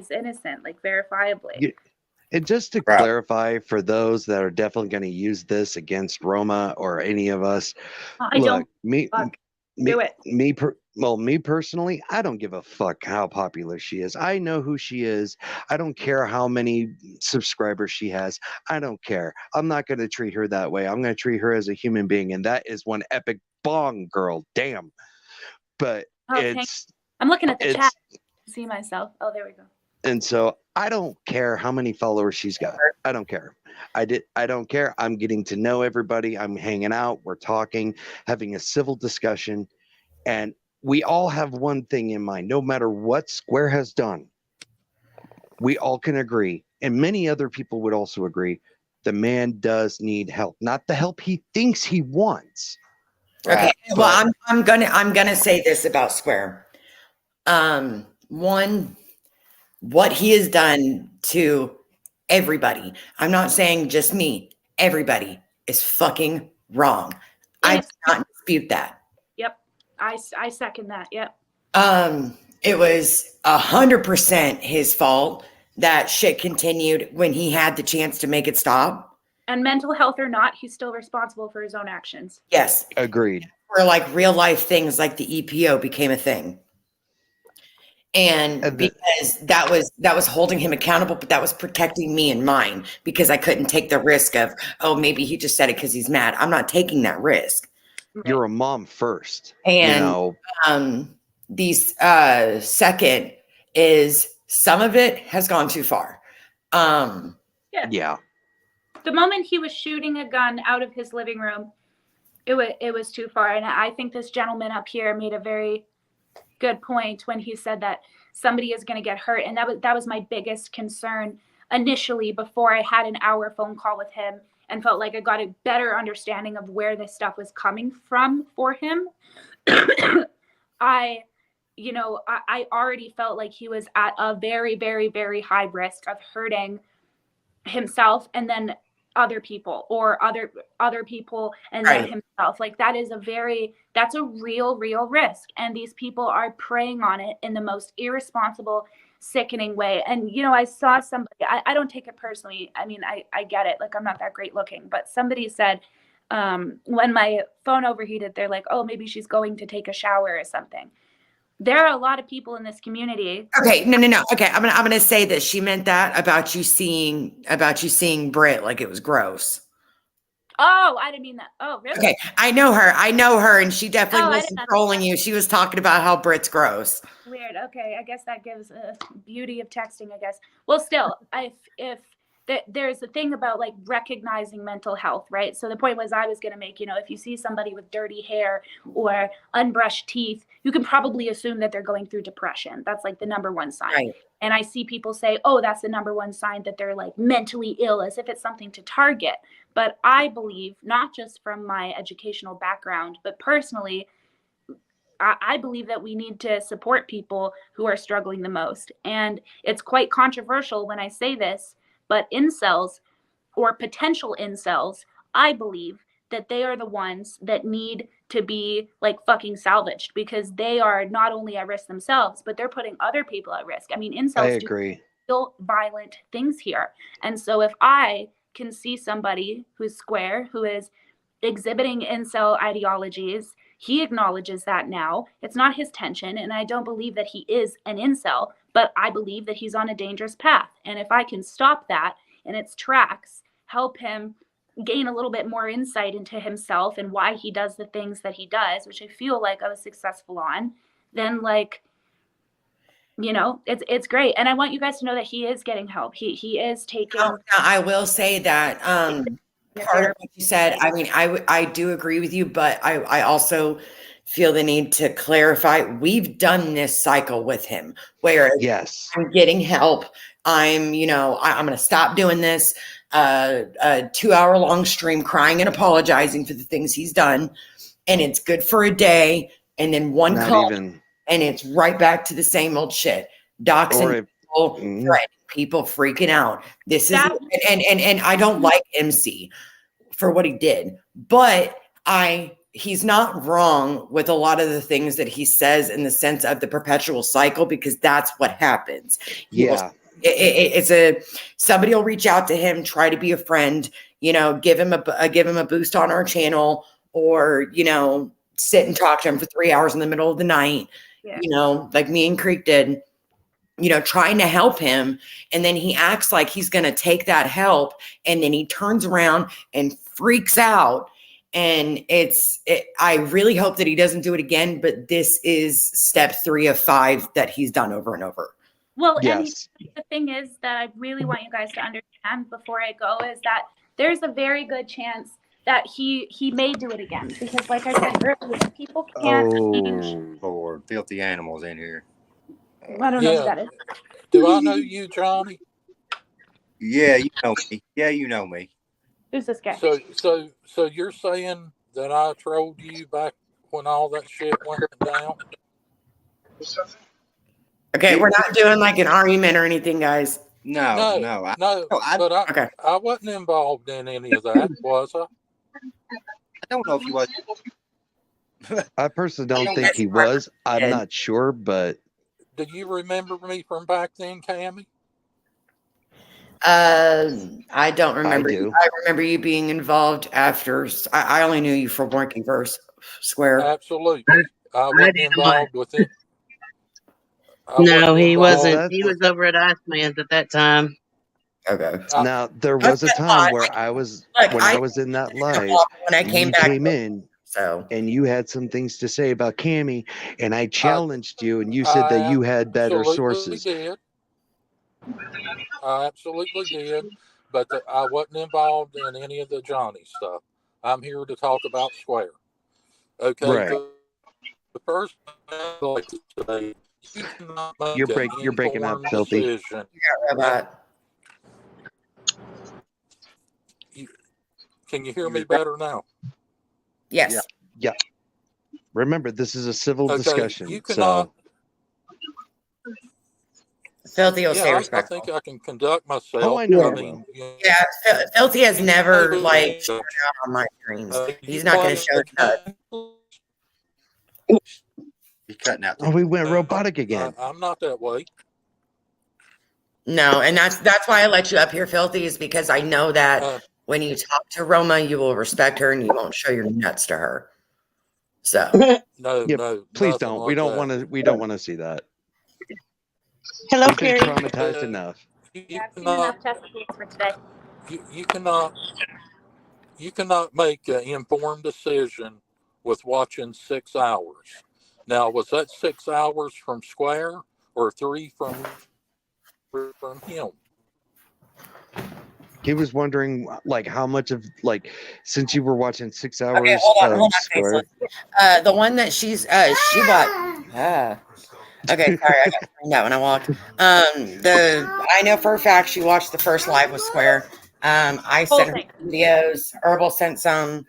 innocent, like, verifiably. Yeah. And just to clarify for those that are definitely going to use this against Roma or any of us, Well, me personally, I don't give a fuck how popular she is. I know who she is. I don't care how many subscribers she has. I don't care. I'm not going to treat her that way. I'm going to treat her as a human being. And that is one epic bong, girl. Damn. But I'm looking at the chat to see myself. Oh, there we go. And so I don't care how many followers she's got. I don't care. I don't care. I'm getting to know everybody. I'm hanging out. We're talking, having a civil discussion. And we all have one thing in mind. No matter what Square has done, we all can agree, and many other people would also agree, the man does need help. Not the help he thinks he wants. Okay. Well, I'm gonna say this about Square. One, what he has done to everybody. I'm not saying just me. Everybody is fucking wrong. I do not dispute that. Yep. I second that. Yep. It was 100% his fault that shit continued when he had the chance to make it stop. And mental health or not, he's still responsible for his own actions. Yes. Agreed. Where like real life things like the EPO became a thing. And because that was holding him accountable, but that was protecting me and mine because I couldn't take the risk of, oh, maybe he just said it because he's mad. I'm not taking that risk. You're a mom first. And these second is some of it has gone too far. Yeah. The moment he was shooting a gun out of his living room, it was too far. And I think this gentleman up here made a very good point when he said that somebody is going to get hurt. And that was my biggest concern initially before I had an hour phone call with him and felt like I got a better understanding of where this stuff was coming from for him. I already felt like he was at a very, very, very high risk of hurting himself and then other people or other people and then himself. Like that's a real risk. And these people are preying on it in the most irresponsible, sickening way. And, I saw somebody, I don't take it personally. I mean, I get it. Like I'm not that great looking, but somebody said, when my phone overheated, they're like, oh, maybe she's going to take a shower or something. There are a lot of people in this community. Okay, no. Okay, I'm gonna say this. She meant that about you seeing Britt like it was gross. Oh, I didn't mean that. Oh, really? Okay, I know her, and she definitely wasn't trolling you. She was talking about how Britt's gross. Weird. Okay, I guess that gives a beauty of texting. I guess. Well, still, if there's a thing about like recognizing mental health, right? So the point was I was going to make, if you see somebody with dirty hair or unbrushed teeth, you can probably assume that they're going through depression. That's like the number one sign. Right. And I see people say, oh, that's the number one sign that they're like mentally ill, as if it's something to target. But I believe, not just from my educational background, but personally, I believe that we need to support people who are struggling the most. And it's quite controversial when I say this, but incels or potential incels, I believe that they are the ones that need to be like fucking salvaged because they are not only at risk themselves, but they're putting other people at risk. I mean, incels do real violent things here. And so if I can see somebody who's square, who is exhibiting incel ideologies, he acknowledges that now. It's not his tension, and I don't believe that he is an incel, but I believe that he's on a dangerous path. And if I can stop that in its tracks, help him gain a little bit more insight into himself and why he does the things that he does, which I feel like I was successful on, then it's great. And I want you guys to know that he is getting help. He is taking. Now, I will say that part of what you said, I mean, I do agree with you, but I also feel the need to clarify. We've done this cycle with him where I'm getting help. I'm going to stop doing this a 2-hour-long stream crying and apologizing for the things he's done. And it's good for a day. And then one call and it's right back to the same old shit. Doxing people, threatening people, freaking out. This is, and I don't like MC for what he did, but he's not wrong with a lot of the things that he says in the sense of the perpetual cycle, because that's what happens. Somebody will reach out to him, try to be a friend, give him a boost on our channel, or, sit and talk to him for 3 hours in the middle of the night, like me and Creek did, trying to help him. And then he acts like he's going to take that help. And then he turns around and freaks out. And I really hope that he doesn't do it again, but this is step 3 of 5 that he's done over and over. Well, yes. And the thing is that I really want you guys to understand before I go is that there's a very good chance that he may do it again, because like I said earlier, people can't change. Lord, filthy animals in here. I don't know who that is. Do I know you, Johnny? Yeah, you know me. Yeah, you know me. Who's this guy? So you're saying that I trolled you back when all that shit went down? Okay, we're not doing like an argument or anything, guys. No. But I wasn't involved in any of that, was I? I don't know if he was. I personally don't think he was. I'm not sure, but do you remember me from back then, Cammy? I don't remember. I do. I remember you being involved after. I only knew you from working for Square. Absolutely. I wasn't involved with it. No, he wasn't. He was over at Iceman's at that time. Okay. Now there was a time where I was I was in that live when I came back in. So and you had some things to say about Cammy, and I challenged you, and you said that you had better sources. I absolutely did, but I wasn't involved in any of the Johnny stuff. I'm here to talk about Square. Okay. Right. The first thing today, you're breaking up, filthy. Can you hear me better now? Yes. Yeah. Remember, this is a civil discussion. You cannot. Filthy will stay respectful. I think I can conduct myself. Oh, I know. Filthy has never shown out on my streams. He's not going to show that. He's cutting out. Oh, we went robotic again. I'm not that way. No, and that's why I let you up here, Filthy, is because I know that when you talk to Roma, you will respect her and you won't show your nuts to her. So no, please don't. We don't want to. We don't want to see that. Hello, We've been Carrie. traumatized enough. You cannot make an informed decision with watching 6 hours. Now, was that 6 hours from Square or 3 from him? He was wondering, like, how much of, like, since you were watching 6 hours hold on, Square. The one that she bought. Okay, sorry, I got that when I walked. I know for a fact she watched the first live with Square. I sent her videos. Herbal sent some.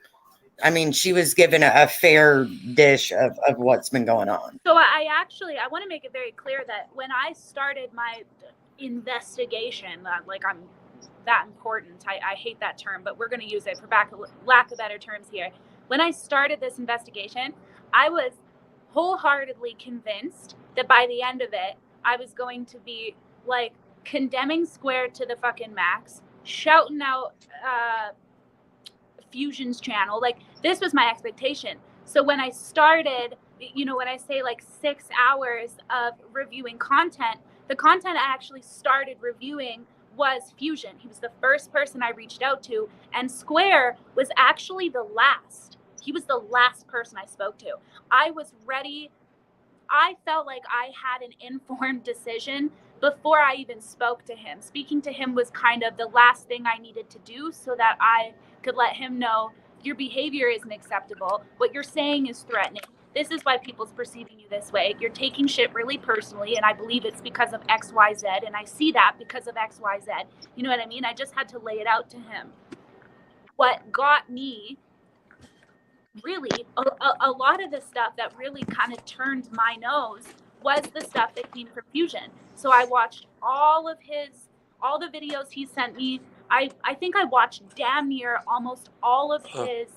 I mean, she was given a fair dish of what's been going on. So I want to make it very clear that when I started my investigation, like I'm that important. I hate that term, but we're going to use it for lack of better terms here. When I started this investigation, I was wholeheartedly convinced that by the end of it, I was going to be like condemning Square to the fucking max, shouting out Fusion's channel. Like, this was my expectation. So when I started, when I say like 6 hours of reviewing content, the content I actually started reviewing was Fusion. He was the first person I reached out to, and Square was actually the last. He was the last person I spoke to. I was ready. I felt like I had an informed decision before I even spoke to him. Speaking to him was kind of the last thing I needed to do so that I could let him know your behavior isn't acceptable. What you're saying is threatening. This is why people's perceiving you this way. You're taking shit really personally, and I believe it's because of X, Y, Z, and I see that because of X, Y, Z. You know what I mean? I just had to lay it out to him. What got me really, a lot of the stuff that really kind of turned my nose was the stuff that came from Fusion. So I watched all the videos he sent me. I think I watched damn near almost all of his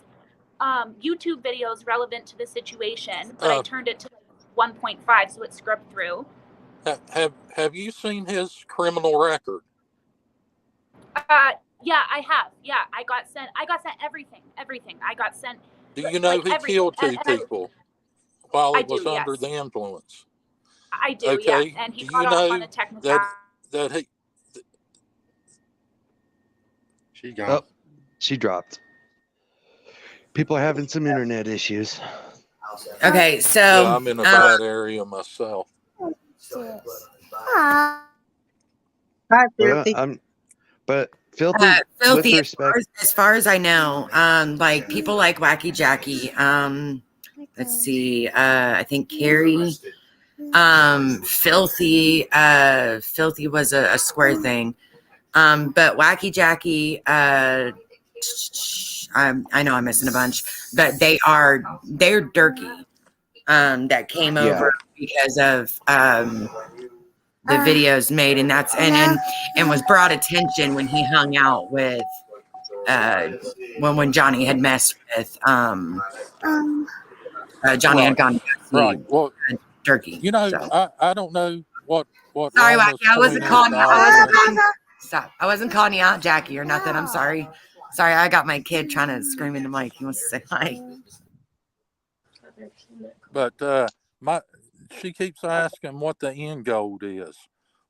YouTube videos relevant to the situation, but I turned it to 1.5 so it scrubbed through. Have you seen his criminal record? Yeah, I have. Yeah, I got sent everything. I got sent Do you know he killed two people while he was under the influence? I do, Okay. yes. And he Do got you off on know a technicality. that he? She gone. Oh, she dropped. People are having some internet issues. Okay, so Yeah, I'm in a bad area myself. Hi, Filthy. But Filthy, Filthy, with respect, as far as I know, like people like Wacky Jackie, let's see, I think Carrie, Filthy was a square thing. But Wacky Jackie, I know I'm missing a bunch, but they're Durkee, that came over because of the videos made, and that's and was brought attention when he hung out with when Johnny had messed with Johnny had gone to see Right. Well, Durkee. you know, So. I don't know what Sorry, Roma's Wacky, I wasn't point is calling to you. all this. Stop. I wasn't calling you out, Jackie, or nothing. I'm sorry. Sorry, I got my kid trying to scream in the mic. He wants to say hi. But she keeps asking what the end goal is.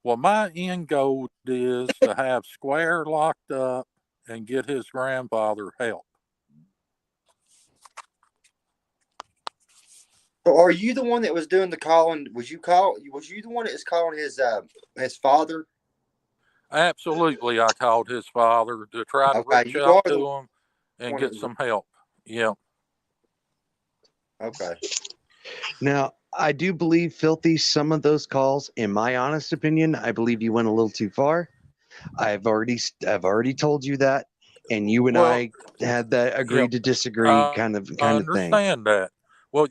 Well, my end goal is to have Square locked up and get his grandfather help. Are you the one that was doing the calling? Was you the one that was calling his father? Absolutely, I called his father to try to Okay, reach you out are the to him and one get that some help. Yeah. okay. now I do believe, Filthy, some of those calls, in my honest opinion, I believe you went a little too far. I've already told you that, and you and Well, I had that agree to disagree kind of I thing. understand that. Well,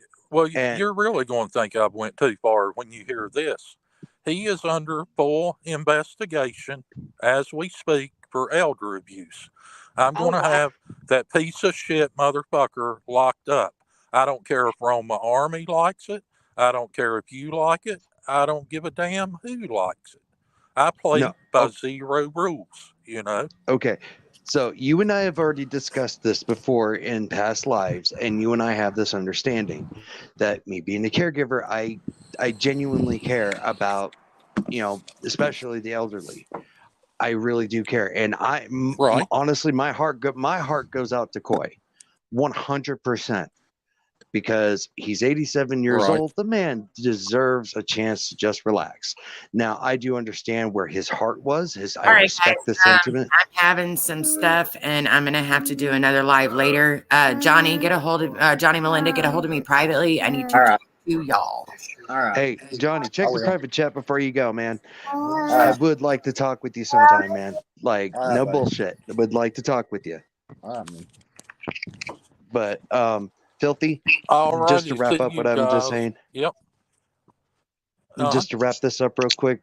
And you're really going to think I went too far when you hear this. He is under full investigation as we speak for elder abuse. I'm going to have that piece of shit motherfucker locked up. I don't care if Roma Army likes it. I don't care if you like it. I don't give a damn who likes it. I play no, by zero rules, you know? okay. So you and I have already discussed this before in past lives, and you and I have this understanding that me being a caregiver, I genuinely care about, especially the elderly. I really do care, and Right. honestly, my heart goes out to Coy, 100%, because he's 87 years Right. old. The man deserves a chance to just relax. Now, I do understand where his heart was. I All right, respect the guys. sentiment. I'm having some stuff, and I'm gonna have to do another live later. Johnny, get a hold of Johnny Melinda. Get a hold of me privately. I need to talk to y'all. All right. Hey, Johnny, check the private chat before you go, man. All I right. would like to talk with you sometime, man. Like, All right, no buddy. bullshit. I would like to talk with you. All right, man. But, Filthy, All just righty. to wrap See up you what I'm just guys. saying, Yep. just to wrap this up real quick,